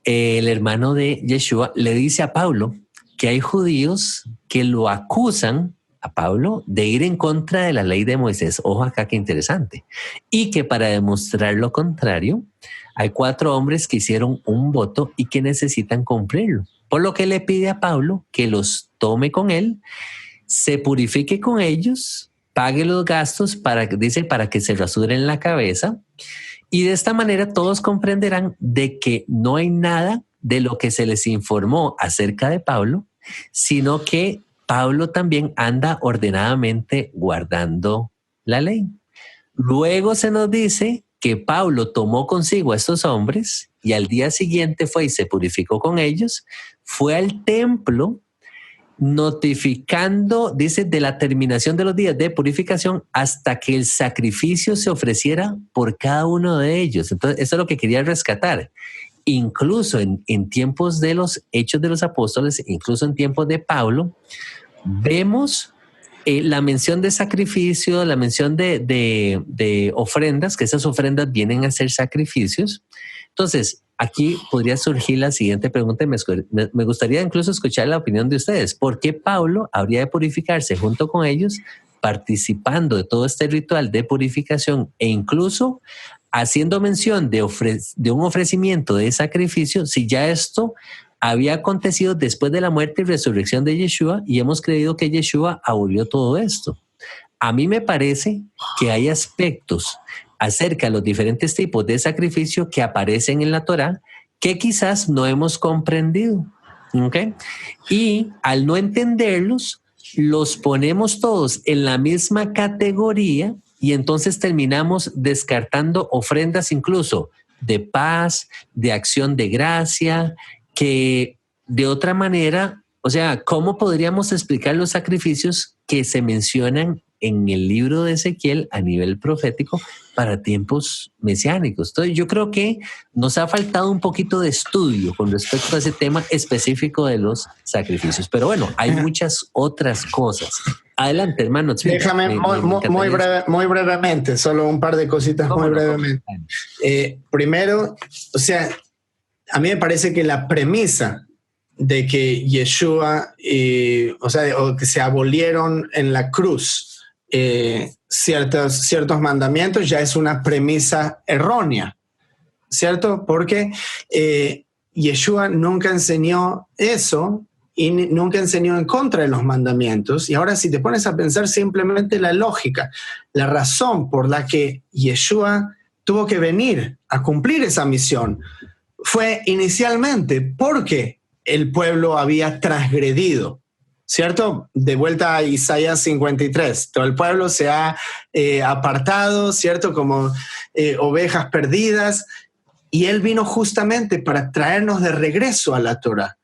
el hermano de Yeshua, le dice a Pablo que hay judíos que lo acusan a Pablo de ir en contra de la ley de Moisés. Ojo acá, qué interesante. Y que para demostrar lo contrario, hay 4 hombres que hicieron un voto y que necesitan cumplirlo. Por lo que le pide a Pablo que los tome con él, se purifique con ellos, pague los gastos para que se rasuren la cabeza. Y de esta manera todos comprenderán de que no hay nada de lo que se les informó acerca de Pablo, sino que Pablo también anda ordenadamente guardando la ley. Luego se nos dice que Pablo tomó consigo a estos hombres y al día siguiente fue y se purificó con ellos, fue al templo notificando, dice, de la terminación de los días de purificación hasta que el sacrificio se ofreciera por cada uno de ellos. Entonces, eso es lo que quería rescatar. Incluso en tiempos de los Hechos de los Apóstoles, incluso en tiempos de Pablo, vemos la mención de sacrificio, la mención de ofrendas, que esas ofrendas vienen a ser sacrificios. Entonces, aquí podría surgir la siguiente pregunta. Me gustaría incluso escuchar la opinión de ustedes. ¿Por qué Pablo habría de purificarse junto con ellos, participando de todo este ritual de purificación e incluso haciendo mención de un ofrecimiento de sacrificio, si ya esto había acontecido después de la muerte y resurrección de Yeshua y hemos creído que Yeshua abolió todo esto? A mí me parece que hay aspectos acerca de los diferentes tipos de sacrificio que aparecen en la Torá que quizás no hemos comprendido. ¿Okay? Y al no entenderlos, los ponemos todos en la misma categoría y entonces terminamos descartando ofrendas incluso de paz, de acción de gracia, que de otra manera, o sea, ¿cómo podríamos explicar los sacrificios que se mencionan en el libro de Ezequiel a nivel profético para tiempos mesiánicos. Entonces yo creo que nos ha faltado un poquito de estudio con respecto a ese tema específico de los sacrificios. Pero bueno, hay muchas otras cosas. Adelante, hermano. Déjame muy brevemente, solo un par de cositas muy brevemente. Primero, o sea, a mí me parece que la premisa de que Yeshua, o que se abolieron en la cruz ciertos mandamientos, ya es una premisa errónea, ¿cierto? Porque Yeshua nunca enseñó eso y nunca enseñó en contra de los mandamientos. Y ahora si te pones a pensar simplemente la lógica, la razón por la que Yeshua tuvo que venir a cumplir esa misión fue inicialmente porque el pueblo había transgredido, ¿cierto? De vuelta a Isaías 53, todo el pueblo se ha apartado, ¿cierto? Como ovejas perdidas, y él vino justamente para traernos de regreso a la Torá.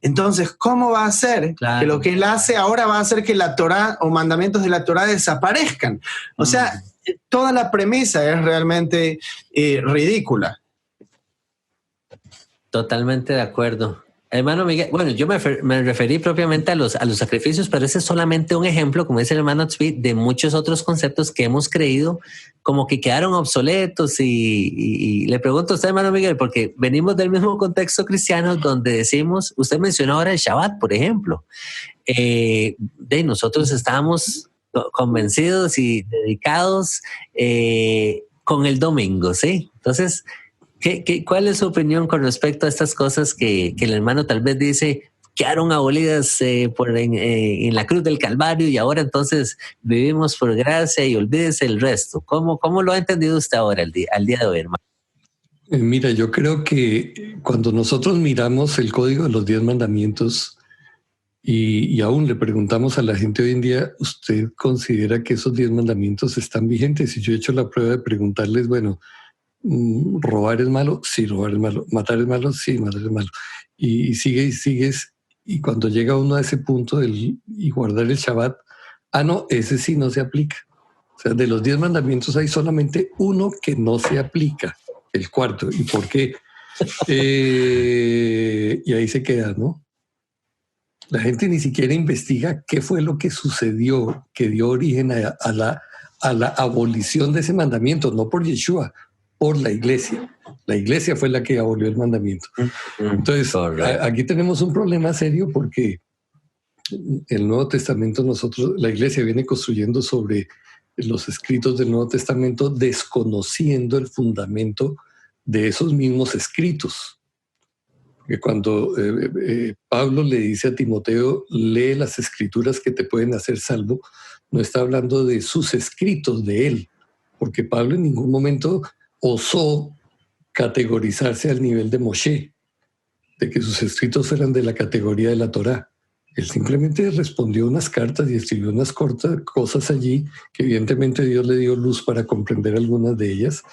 Entonces, ¿cómo va a ser que lo que él hace ahora va a hacer que la Torá o mandamientos de la Torá desaparezcan? O sea, toda la premisa es realmente ridícula. Totalmente de acuerdo. Hermano Miguel, bueno, yo me referí propiamente a los sacrificios, pero ese es solamente un ejemplo, como dice el hermano Tzvi, de muchos otros conceptos que hemos creído como que quedaron obsoletos. Y le pregunto a usted, hermano Miguel, porque venimos del mismo contexto cristiano donde decimos, usted mencionó ahora el Shabbat, por ejemplo. Nosotros estábamos convencidos y dedicados con el domingo, ¿sí? Entonces, ¿cuál es su opinión con respecto a estas cosas que el hermano tal vez dice quedaron abolidas en la cruz del Calvario y ahora entonces vivimos por gracia y olvídese el resto? ¿Cómo lo ha entendido usted ahora al día de hoy, hermano? Mira, yo creo que cuando nosotros miramos el Código de los 10 Mandamientos y aún le preguntamos a la gente hoy en día, ¿usted considera que esos 10 mandamientos están vigentes? Y yo he hecho la prueba de preguntarles, bueno, ¿robar es malo? Sí, robar es malo. ¿Matar es malo? Sí, matar es malo. Y sigues. Y cuando llega uno a ese punto y guardar el Shabbat, no, ese sí no se aplica. O sea, de los 10 mandamientos hay solamente uno que no se aplica, el cuarto. ¿Y por qué? Y ahí se queda, ¿no? La gente ni siquiera investiga qué fue lo que sucedió, que dio origen a la abolición de ese mandamiento, no por Yeshua, por la iglesia. La iglesia fue la que abolió el mandamiento. Entonces, aquí tenemos un problema serio porque el Nuevo Testamento, la iglesia viene construyendo sobre los escritos del Nuevo Testamento, desconociendo el fundamento de esos mismos escritos. Que cuando Pablo le dice a Timoteo, lee las escrituras que te pueden hacer salvo, no está hablando de sus escritos de él, porque Pablo en ningún momento osó categorizarse al nivel de Moshe, de que sus escritos eran de la categoría de la Torá. Él simplemente respondió unas cartas y escribió unas cortas cosas allí, que evidentemente Dios le dio luz para comprender algunas de ellas,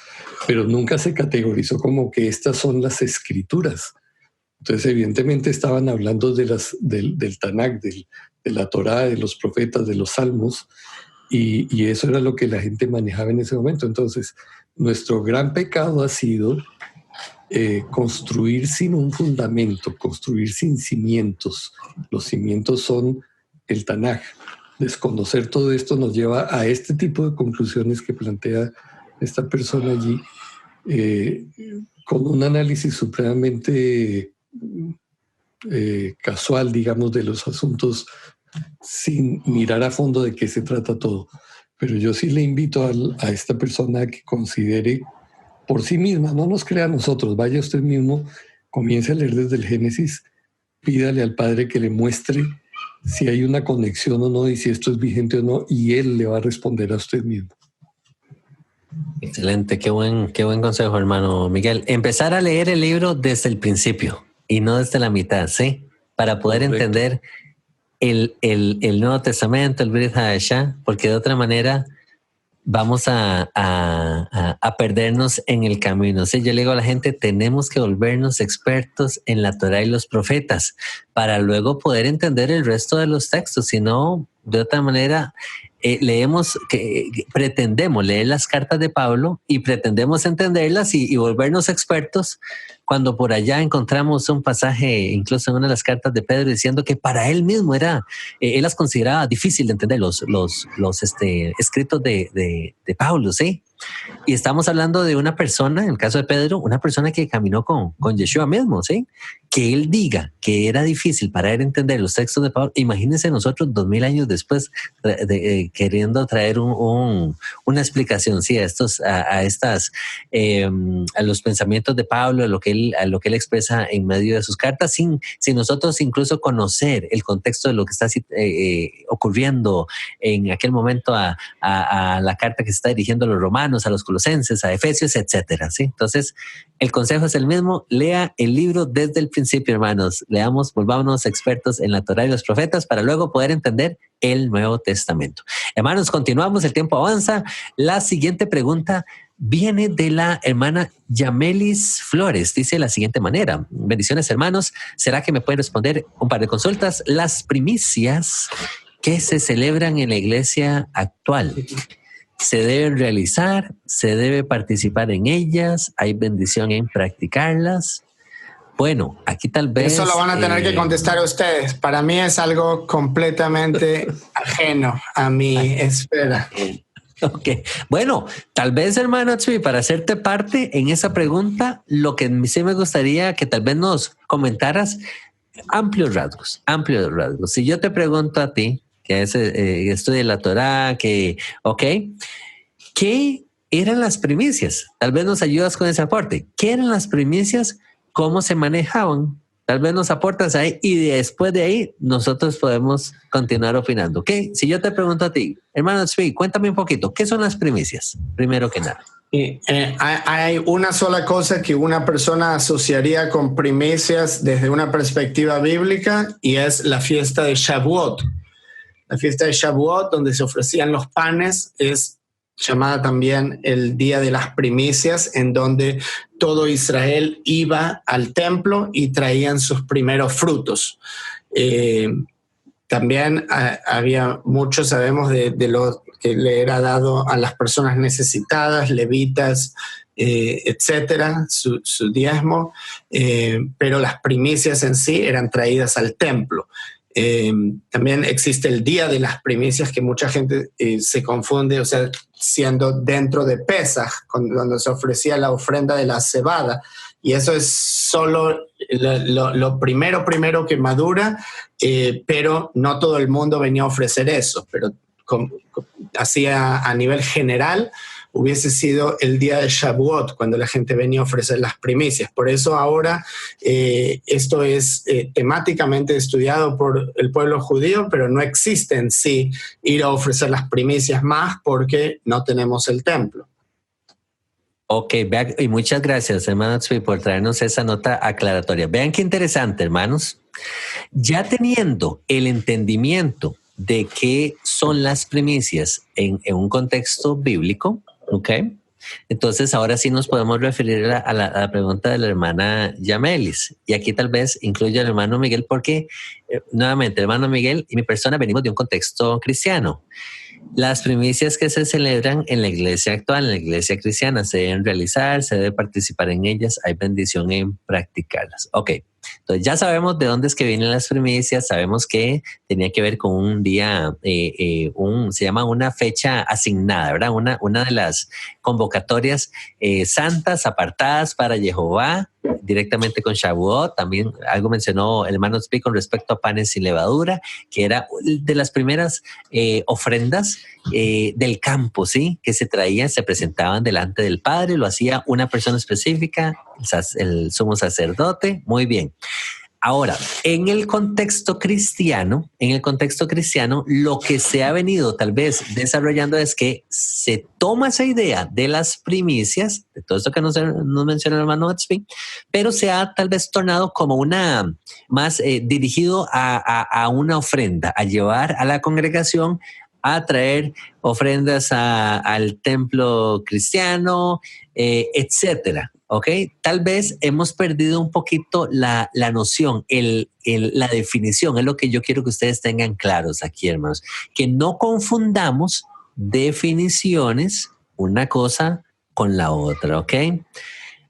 pero nunca se categorizó como que estas son las escrituras. Entonces, evidentemente estaban hablando del Tanakh, de la Torá, de los profetas, de los salmos, y eso era lo que la gente manejaba en ese momento. Entonces, nuestro gran pecado ha sido construir sin un fundamento, construir sin cimientos. Los cimientos son el Tanakh. Desconocer todo esto nos lleva a este tipo de conclusiones que plantea esta persona allí, con un análisis supremamente casual, digamos, de los asuntos, sin mirar a fondo de qué se trata todo. Pero yo sí le invito a esta persona a que considere por sí misma, no nos crea a nosotros, vaya usted mismo, comience a leer desde el Génesis, pídale al Padre que le muestre si hay una conexión o no y si esto es vigente o no, y Él le va a responder a usted mismo. Excelente, qué buen consejo, hermano Miguel. Empezar a leer el libro desde el principio y no desde la mitad, ¿sí? Para poder entender el Nuevo Testamento, el Brit Hadashah, porque de otra manera vamos a perdernos en el camino. ¿Sí? Yo le digo a la gente, tenemos que volvernos expertos en la Torá y los profetas para luego poder entender el resto de los textos. Si no, de otra manera, leemos, pretendemos leer las cartas de Pablo y pretendemos entenderlas y volvernos expertos cuando por allá encontramos un pasaje, incluso en una de las cartas de Pedro, diciendo que para él mismo él las consideraba difícil de entender los escritos de Pablo, ¿sí? Y estamos hablando de una persona, en el caso de Pedro, una persona que caminó con Yeshua mismo, ¿sí? Que él diga que era difícil para él entender los textos de Pablo. Imagínense nosotros 2000 años después queriendo traer una explicación, sí, a los pensamientos de Pablo, a lo que él expresa en medio de sus cartas, sin nosotros incluso conocer el contexto de lo que está ocurriendo en aquel momento a la carta que se está dirigiendo a los romanos, a los colosenses, a Efesios, etcétera, ¿sí? Entonces, el consejo es el mismo: lea el libro desde el principio, hermanos. Leamos, volvámonos expertos en la Torá y los profetas para luego poder entender el Nuevo Testamento. Hermanos, continuamos, el tiempo avanza. La siguiente pregunta viene de la hermana Yamelis Flores. Dice de la siguiente manera: bendiciones, hermanos. ¿Será que me pueden responder un par de consultas? Las primicias que se celebran en la iglesia actual, ¿se deben realizar? ¿Se debe participar en ellas? ¿Hay bendición en practicarlas? Bueno, aquí tal vez... Eso lo van a tener que contestar ustedes. Para mí es algo completamente ajeno a mi esfera. Ok, bueno, tal vez, hermano Tzvi, para hacerte parte en esa pregunta, lo que sí me gustaría que tal vez nos comentaras amplios rasgos. Si yo te pregunto a ti, que estudia la Torá, ¿qué eran las primicias? Tal vez nos ayudas con ese aporte. ¿Qué eran las primicias? ¿Cómo se manejaban? Tal vez nos aportas ahí y después de ahí nosotros podemos continuar opinando. ¿Qué? Si yo te pregunto a ti, hermano Tzvi, cuéntame un poquito, ¿qué son las primicias? Primero que nada. Hay una sola cosa que una persona asociaría con primicias desde una perspectiva bíblica, y es la fiesta de Shavuot. La fiesta de Shavuot, donde se ofrecían los panes, es llamada también el Día de las Primicias, en donde todo Israel iba al templo y traían sus primeros frutos. También había mucho, sabemos, de lo que le era dado a las personas necesitadas, levitas, etcétera, su diezmo, pero las primicias en sí eran traídas al templo. También existe el Día de las Primicias, que mucha gente se confunde, o sea, siendo dentro de Pesaj, cuando se ofrecía la ofrenda de la cebada, y eso es solo lo primero que madura, pero no todo el mundo venía a ofrecer eso, pero así a nivel general hubiese sido el día de Shavuot, cuando la gente venía a ofrecer las primicias. Por eso ahora esto es temáticamente estudiado por el pueblo judío, pero no existe en sí ir a ofrecer las primicias más, porque no tenemos el templo. Ok, y muchas gracias, hermano Tzvi, por traernos esa nota aclaratoria. Vean qué interesante, hermanos. Ya teniendo el entendimiento de qué son las primicias en un contexto bíblico, ¿ok? Entonces ahora sí nos podemos referir a la pregunta de la hermana Yamelis. Y aquí tal vez incluye al hermano Miguel, porque nuevamente el hermano Miguel y mi persona venimos de un contexto cristiano. Las primicias que se celebran en la iglesia actual, en la iglesia cristiana, se deben realizar, se debe participar en ellas, hay bendición en practicarlas. Ok, entonces ya sabemos de dónde es que vienen las primicias, sabemos que tenía que ver con un día, se llama una fecha asignada, ¿verdad? Una de las convocatorias santas apartadas para Jehová, directamente con Shavuot. También algo mencionó el hermano Tzvi con respecto a panes sin levadura, que era de las primeras ofrendas del campo, ¿sí? Que se traían, se presentaban delante del Padre, lo hacía una persona específica, el sumo sacerdote. Muy bien. Ahora, en el contexto cristiano, lo que se ha venido tal vez desarrollando es que se toma esa idea de las primicias, de todo esto que nos menciona el hermano Tzvi, pero se ha tal vez tornado como una más dirigido a una ofrenda, a llevar a la congregación a traer ofrendas al templo cristiano, etcétera. ¿ok? Tal vez hemos perdido un poquito la noción, la definición. Es lo que yo quiero que ustedes tengan claros aquí, hermanos. Que no confundamos definiciones, una cosa con la otra, ¿ok?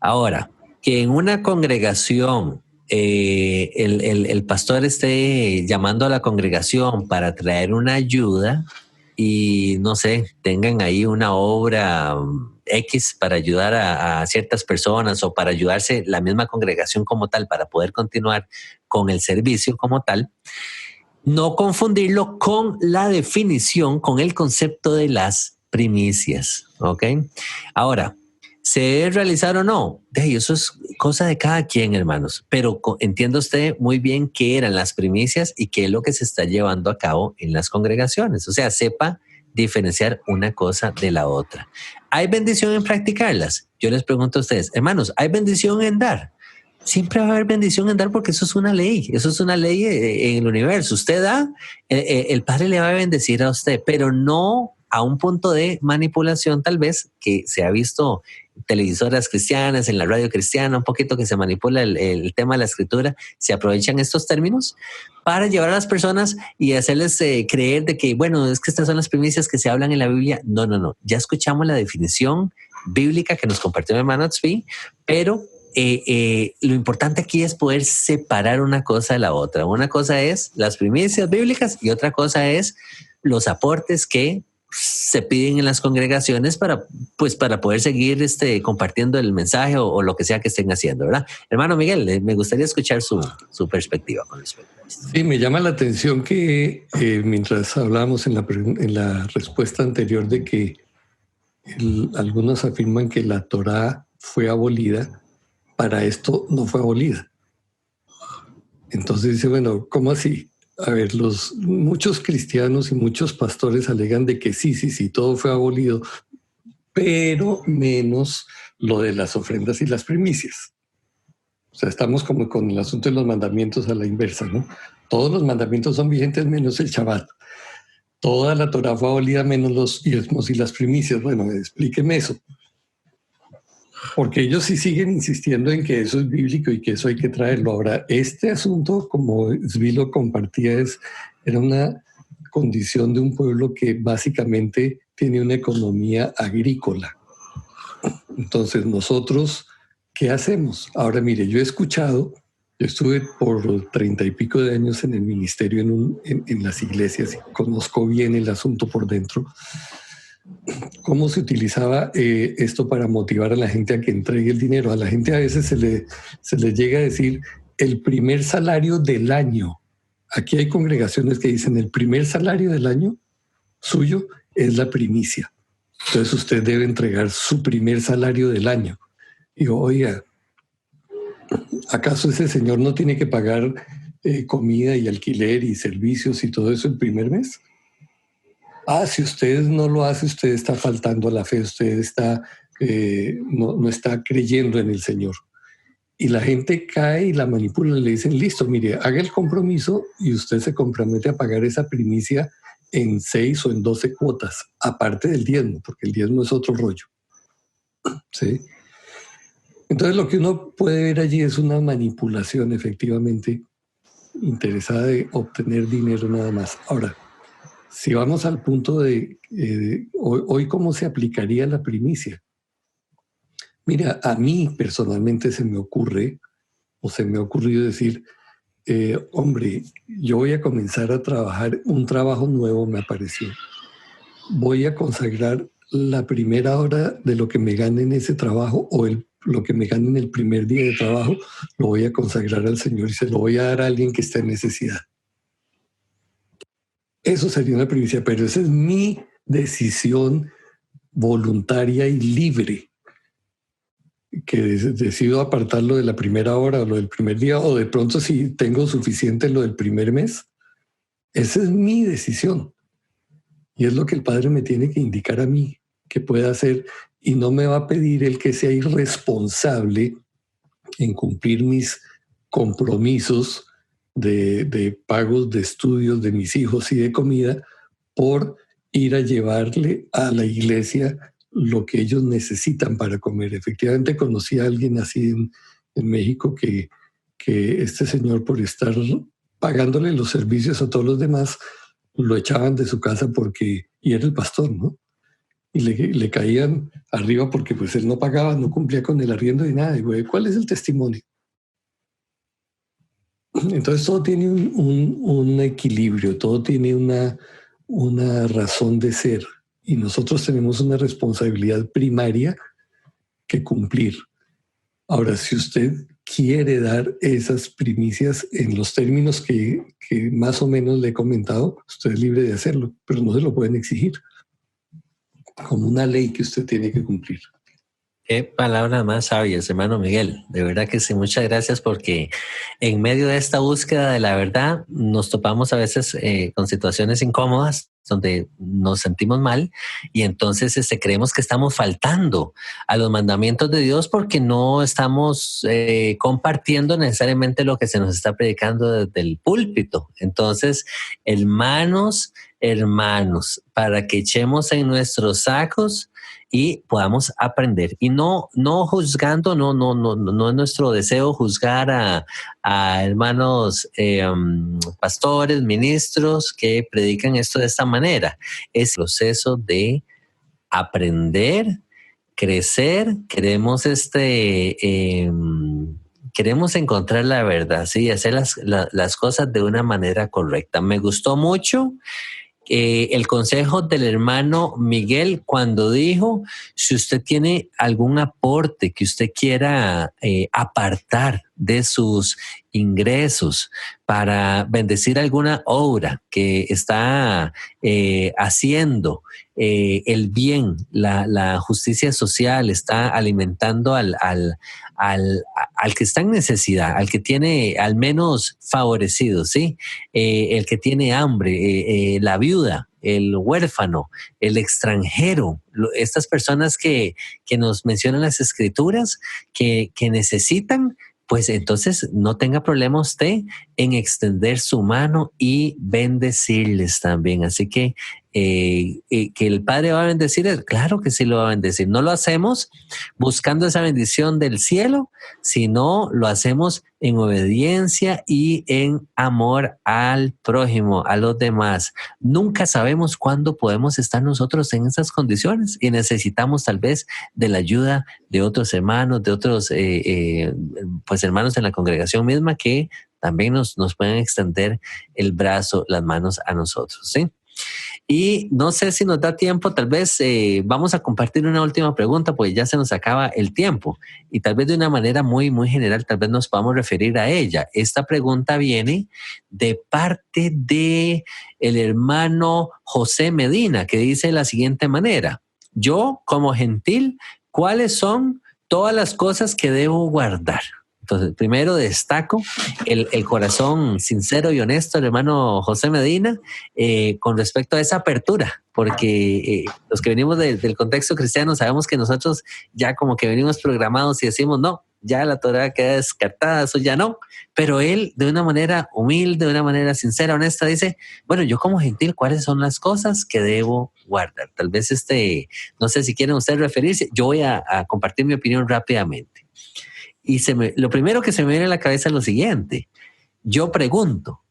Ahora, que en una congregación el pastor esté llamando a la congregación para traer una ayuda y, no sé, tengan ahí una obra X para ayudar a ciertas personas o para ayudarse la misma congregación como tal para poder continuar con el servicio como tal, no confundirlo con la definición, con el concepto de las primicias, ¿ok? Ahora, ¿se debe realizar o no? Eso es cosa de cada quien, hermanos, pero entienda usted muy bien qué eran las primicias y qué es lo que se está llevando a cabo en las congregaciones. O sea, sepa diferenciar una cosa de la otra. ¿Hay bendición en practicarlas? Yo les pregunto a ustedes, hermanos, ¿hay bendición en dar? Siempre va a haber bendición en dar porque eso es una ley en el universo. Usted da, el Padre le va a bendecir a usted, pero no a un punto de manipulación tal vez que se ha visto en televisoras cristianas, en la radio cristiana, un poquito que se manipula el tema de la escritura, se aprovechan estos términos para llevar a las personas y hacerles creer de que, bueno, es que estas son las primicias que se hablan en la Biblia. No. Ya escuchamos la definición bíblica que nos compartió mi hermano Tzvi, pero lo importante aquí es poder separar una cosa de la otra. Una cosa es las primicias bíblicas y otra cosa es los aportes que se piden en las congregaciones para poder seguir compartiendo el mensaje o lo que sea que estén haciendo, ¿verdad? Hermano Miguel, me gustaría escuchar su perspectiva con respecto a esto. Sí, me llama la atención que mientras hablábamos en la respuesta anterior de que algunos afirman que la Torá fue abolida, para esto no fue abolida. Entonces dice, bueno, ¿cómo así? A ver, muchos cristianos y muchos pastores alegan de que sí, todo fue abolido, pero menos lo de las ofrendas y las primicias. O sea, estamos como con el asunto de los mandamientos a la inversa, ¿no? Todos los mandamientos son vigentes menos el Shabbat. Toda la Torá fue abolida menos los diezmos y las primicias. Bueno, explíqueme eso. Porque ellos sí siguen insistiendo en que eso es bíblico y que eso hay que traerlo. Ahora, este asunto, como Tzvi lo compartía, era una condición de un pueblo que básicamente tiene una economía agrícola. Entonces, nosotros, ¿qué hacemos? Ahora, mire, yo estuve por 30 y pico de años en el ministerio en las iglesias y conozco bien el asunto por dentro. ¿Cómo se utilizaba esto para motivar a la gente a que entregue el dinero? A la gente a veces se le llega a decir el primer salario del año. Aquí hay congregaciones que dicen el primer salario del año suyo es la primicia. Entonces usted debe entregar su primer salario del año. Digo, oiga, ¿acaso ese señor no tiene que pagar comida y alquiler y servicios y todo eso el primer mes? Si usted no lo hace, usted está faltando a la fe, usted no está creyendo en el Señor. Y la gente cae y la manipula y le dicen, listo, mire, haga el compromiso y usted se compromete a pagar esa primicia en 6 o en 12 cuotas, aparte del diezmo, porque el diezmo es otro rollo. ¿Sí? Entonces lo que uno puede ver allí es una manipulación efectivamente interesada de obtener dinero nada más. Ahora, si vamos al punto de hoy, ¿cómo se aplicaría la primicia? Mira, a mí personalmente se me ha ocurrido decir, hombre, yo voy a comenzar a trabajar, un trabajo nuevo me apareció. Voy a consagrar la primera hora de lo que me gane en ese trabajo o lo que me gane en el primer día de trabajo, lo voy a consagrar al Señor y se lo voy a dar a alguien que está en necesidad. Eso sería una primicia, pero esa es mi decisión voluntaria y libre, que decido apartarlo de la primera hora o lo del primer día, o de pronto si tengo suficiente lo del primer mes. Esa es mi decisión. Y es lo que el Padre me tiene que indicar a mí que pueda hacer, y no me va a pedir el que sea irresponsable en cumplir mis compromisos de pagos de estudios de mis hijos y de comida por ir a llevarle a la iglesia lo que ellos necesitan para comer. Efectivamente conocí a alguien así en México que este señor, por estar pagándole los servicios a todos los demás, lo echaban de su casa y era el pastor, ¿no? Y le caían arriba porque pues él no pagaba, no cumplía con el arriendo ni nada. Y güey, ¿cuál es el testimonio? Entonces todo tiene un equilibrio, todo tiene una razón de ser. Y nosotros tenemos una responsabilidad primaria que cumplir. Ahora, si usted quiere dar esas primicias en los términos que más o menos le he comentado, usted es libre de hacerlo, pero no se lo pueden exigir como una ley que usted tiene que cumplir. Qué palabras más sabias, hermano Miguel. De verdad que sí, muchas gracias, porque en medio de esta búsqueda de la verdad nos topamos a veces con situaciones incómodas donde nos sentimos mal y entonces creemos que estamos faltando a los mandamientos de Dios porque no estamos compartiendo necesariamente lo que se nos está predicando desde el púlpito. Entonces, hermanos, para que echemos en nuestros sacos y podamos aprender. Y no juzgando, no es nuestro deseo juzgar a hermanos pastores, ministros que predican esto de esta manera. Es el proceso de aprender, crecer, queremos encontrar la verdad, ¿sí? Hacer las cosas de una manera correcta. Me gustó mucho el consejo del hermano Miguel cuando dijo, si usted tiene algún aporte que usted quiera apartar de sus ingresos para bendecir alguna obra que está haciendo el bien, la justicia social, está alimentando al que está en necesidad, al que tiene al menos favorecido, ¿sí? El que tiene hambre, la viuda, el huérfano, el extranjero, estas personas que nos mencionan las escrituras, que necesitan, pues entonces no tenga problema usted en extender su mano y bendecirles también. Así que el Padre va a bendecir, claro que sí lo va a bendecir. No lo hacemos buscando esa bendición del cielo, sino lo hacemos en obediencia y en amor al prójimo, a los demás. Nunca sabemos cuándo podemos estar nosotros en esas condiciones y necesitamos tal vez de la ayuda de otros hermanos, de otros pues hermanos en la congregación misma que también nos pueden extender el brazo, las manos a nosotros, ¿sí? Y no sé si nos da tiempo, tal vez vamos a compartir una última pregunta, pues ya se nos acaba el tiempo y tal vez de una manera muy, muy general, tal vez nos podamos referir a ella. Esta pregunta viene de parte de el hermano José Medina, que dice de la siguiente manera: yo como gentil, ¿cuáles son todas las cosas que debo guardar? Entonces, primero destaco el corazón sincero y honesto del hermano José Medina con respecto a esa apertura, porque los que venimos del contexto cristiano sabemos que nosotros ya como que venimos programados y decimos, no, ya la Torá queda descartada, eso ya no. Pero él, de una manera humilde, de una manera sincera, honesta, dice, bueno, yo como gentil, ¿cuáles son las cosas que debo guardar? Tal vez no sé si quieren ustedes referirse, yo voy a compartir mi opinión rápidamente. Y lo primero que se me viene a la cabeza es lo siguiente. Yo pregunto,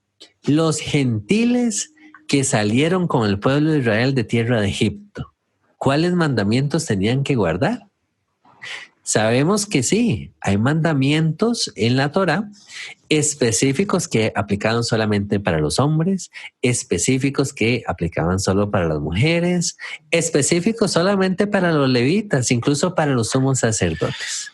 los gentiles que salieron con el pueblo de Israel de tierra de Egipto, ¿cuáles mandamientos tenían que guardar? Sabemos que sí, hay mandamientos en la Torá específicos que aplicaban solamente para los hombres, específicos que aplicaban solo para las mujeres, específicos solamente para los levitas, incluso para los sumos sacerdotes.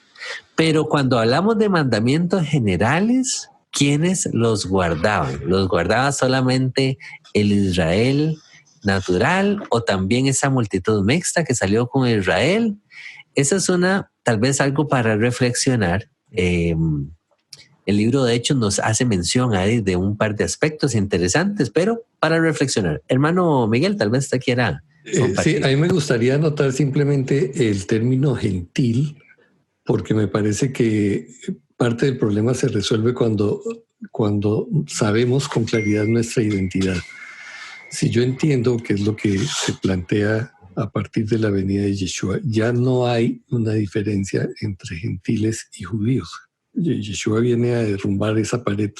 Pero cuando hablamos de mandamientos generales, ¿quiénes los guardaban? ¿Los guardaba solamente el Israel natural o también esa multitud mixta que salió con Israel? Esa es tal vez algo para reflexionar. El libro de Hechos nos hace mención ahí de un par de aspectos interesantes, pero para reflexionar. Hermano Miguel, tal vez usted quiera compartir. Sí, a mí me gustaría anotar simplemente el término gentil, porque me parece que parte del problema se resuelve cuando sabemos con claridad nuestra identidad. Si yo entiendo qué es lo que se plantea a partir de la venida de Yeshua. Ya no hay una diferencia entre gentiles y judíos. Yeshua viene a derrumbar esa pared,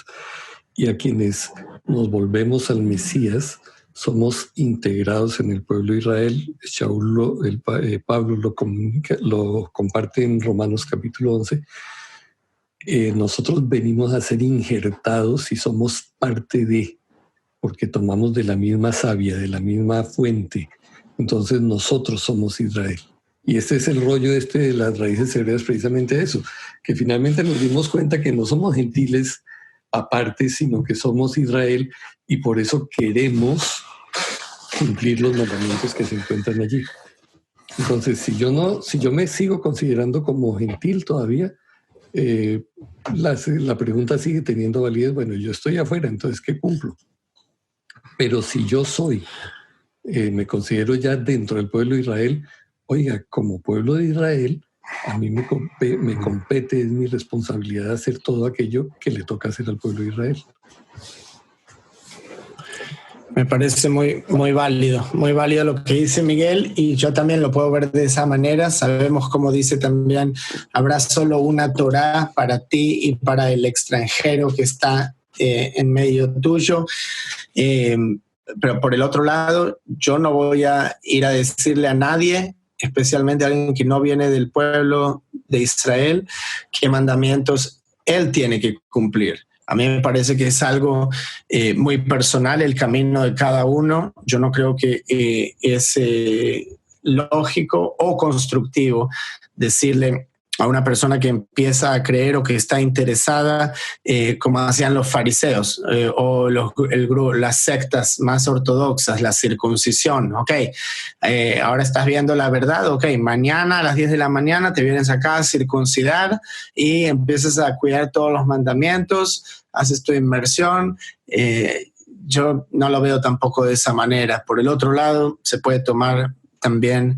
y a quienes nos volvemos al Mesías somos integrados en el pueblo de Israel. Pablo lo comparte en Romanos capítulo 11. Nosotros venimos a ser injertados y somos parte de, porque tomamos de la misma savia, de la misma fuente. Entonces nosotros somos Israel. Y este es el rollo de las raíces hebreas, precisamente eso, que finalmente nos dimos cuenta que no somos gentiles aparte, sino que somos Israel, y por eso queremos cumplir los mandamientos que se encuentran allí. Entonces, si yo me sigo considerando como gentil todavía, la pregunta sigue teniendo validez. Bueno, yo estoy afuera, entonces ¿qué cumplo? Pero si yo me considero ya dentro del pueblo de Israel, oiga, como pueblo de Israel, a mí me compete, es mi responsabilidad hacer todo aquello que le toca hacer al pueblo de Israel. Me parece muy válido lo que dice Miguel, y yo también lo puedo ver de esa manera. Sabemos, como dice también, habrá solo una Torá para ti y para el extranjero que está en medio tuyo. Pero por el otro lado, yo no voy a ir a decirle a nadie, especialmente a alguien que no viene del pueblo de Israel, qué mandamientos él tiene que cumplir. A mí me parece que es algo muy personal, el camino de cada uno. Yo no creo que es lógico o constructivo decirle a una persona que empieza a creer o que está interesada, como hacían los fariseos o las sectas más ortodoxas, la circuncisión. Ok, ahora estás viendo la verdad. Ok, mañana a las 10 de la mañana te vienes acá a circuncidar y empiezas a cuidar todos los mandamientos, haces tu inmersión. Yo no lo veo tampoco de esa manera. Por el otro lado, se puede tomar también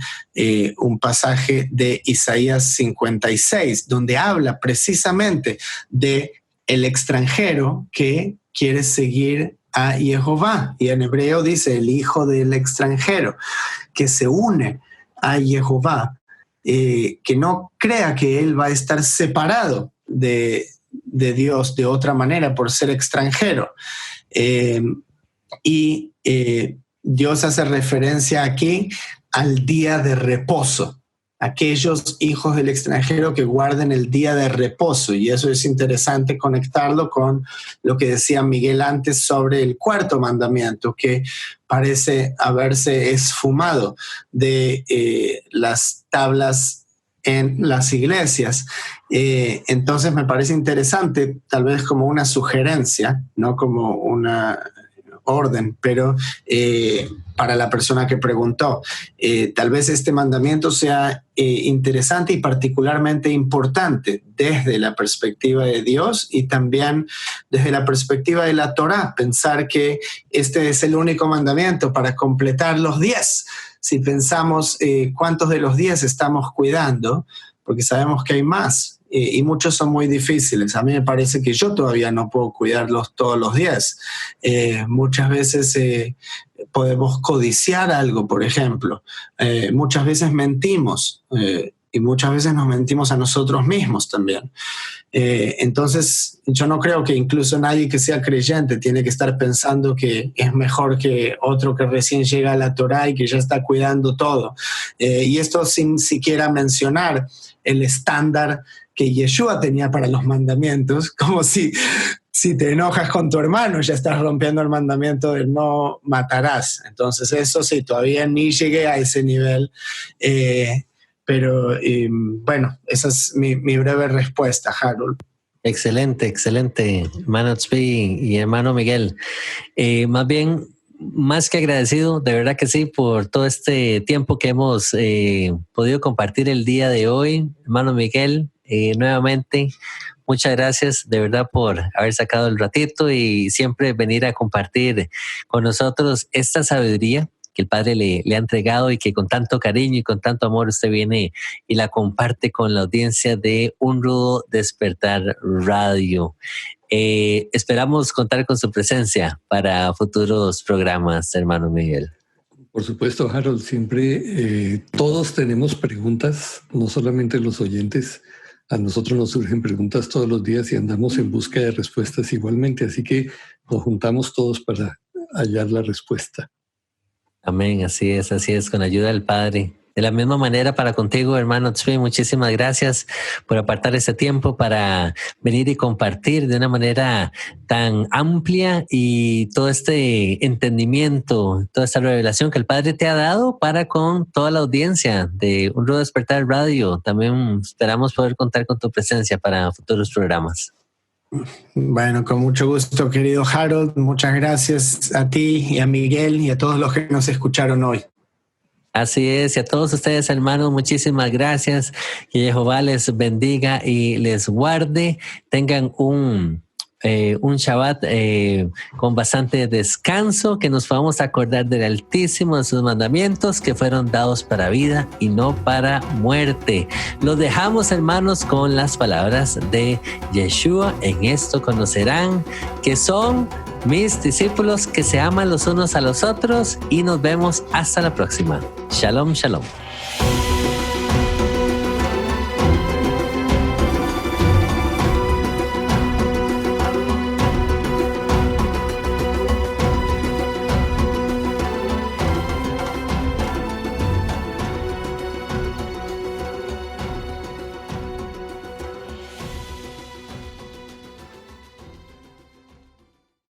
un pasaje de Isaías 56, donde habla precisamente de el extranjero que quiere seguir a Jehová. Y en hebreo dice el hijo del extranjero, que se une a Jehová, que no crea que él va a estar separado de Dios de otra manera por ser extranjero. Dios hace referencia aquí al día de reposo, aquellos hijos del extranjero que guarden el día de reposo. Y eso es interesante conectarlo con lo que decía Miguel antes sobre el cuarto mandamiento, que parece haberse esfumado de las tablas en las iglesias. Entonces me parece interesante, tal vez como una sugerencia, no como una orden, pero para la persona que preguntó, tal vez este mandamiento sea interesante y particularmente importante desde la perspectiva de Dios y también desde la perspectiva de la Torá. Pensar que este es el único mandamiento para completar los 10. Si pensamos cuántos de los 10 estamos cuidando, porque sabemos que hay más. Y muchos son muy difíciles. A mí me parece que yo todavía no puedo cuidarlos todos los días. Muchas veces podemos codiciar algo, por ejemplo. Muchas veces mentimos y muchas veces nos mentimos a nosotros mismos también. Entonces, yo no creo que incluso nadie que sea creyente tiene que estar pensando que es mejor que otro que recién llega a la Torá y que ya está cuidando todo. Y esto sin siquiera mencionar el estándar que Yeshua tenía para los mandamientos, como si te enojas con tu hermano, ya estás rompiendo el mandamiento de no matarás. Entonces eso sí, todavía ni llegué a ese nivel. Pero bueno, esa es mi breve respuesta, Harold. Excelente, hermano Tzvi y hermano Miguel. Más bien, más que agradecido, de verdad que sí, por todo este tiempo que hemos podido compartir el día de hoy. Hermano Miguel, nuevamente, muchas gracias de verdad por haber sacado el ratito y siempre venir a compartir con nosotros esta sabiduría que el Padre le ha entregado y que con tanto cariño y con tanto amor usted viene y la comparte con la audiencia de Un Rudo Despertar Radio. Esperamos contar con su presencia para futuros programas, hermano Miguel. Por supuesto, Harold, siempre todos tenemos preguntas, no solamente los oyentes. A nosotros nos surgen preguntas todos los días y andamos en busca de respuestas igualmente, así que nos juntamos todos para hallar la respuesta. Amén, así es, con ayuda del Padre. De la misma manera para contigo, hermano Tzvi, muchísimas gracias por apartar ese tiempo para venir y compartir de una manera tan amplia y todo este entendimiento, toda esta revelación que el Padre te ha dado para con toda la audiencia de Un Rudo Despertar Radio. También esperamos poder contar con tu presencia para futuros programas. Bueno, con mucho gusto, querido Harold. Muchas gracias a ti y a Miguel y a todos los que nos escucharon hoy. Así es, y a todos ustedes, hermanos, muchísimas gracias. Que Jehová les bendiga y les guarde. Tengan un Shabbat con bastante descanso, que nos podamos acordar del Altísimo, de sus mandamientos que fueron dados para vida y no para muerte. Los dejamos, hermanos, con las palabras de Yeshua. En esto conocerán que son mis discípulos, que se aman los unos a los otros, y nos vemos hasta la próxima. Shalom, shalom.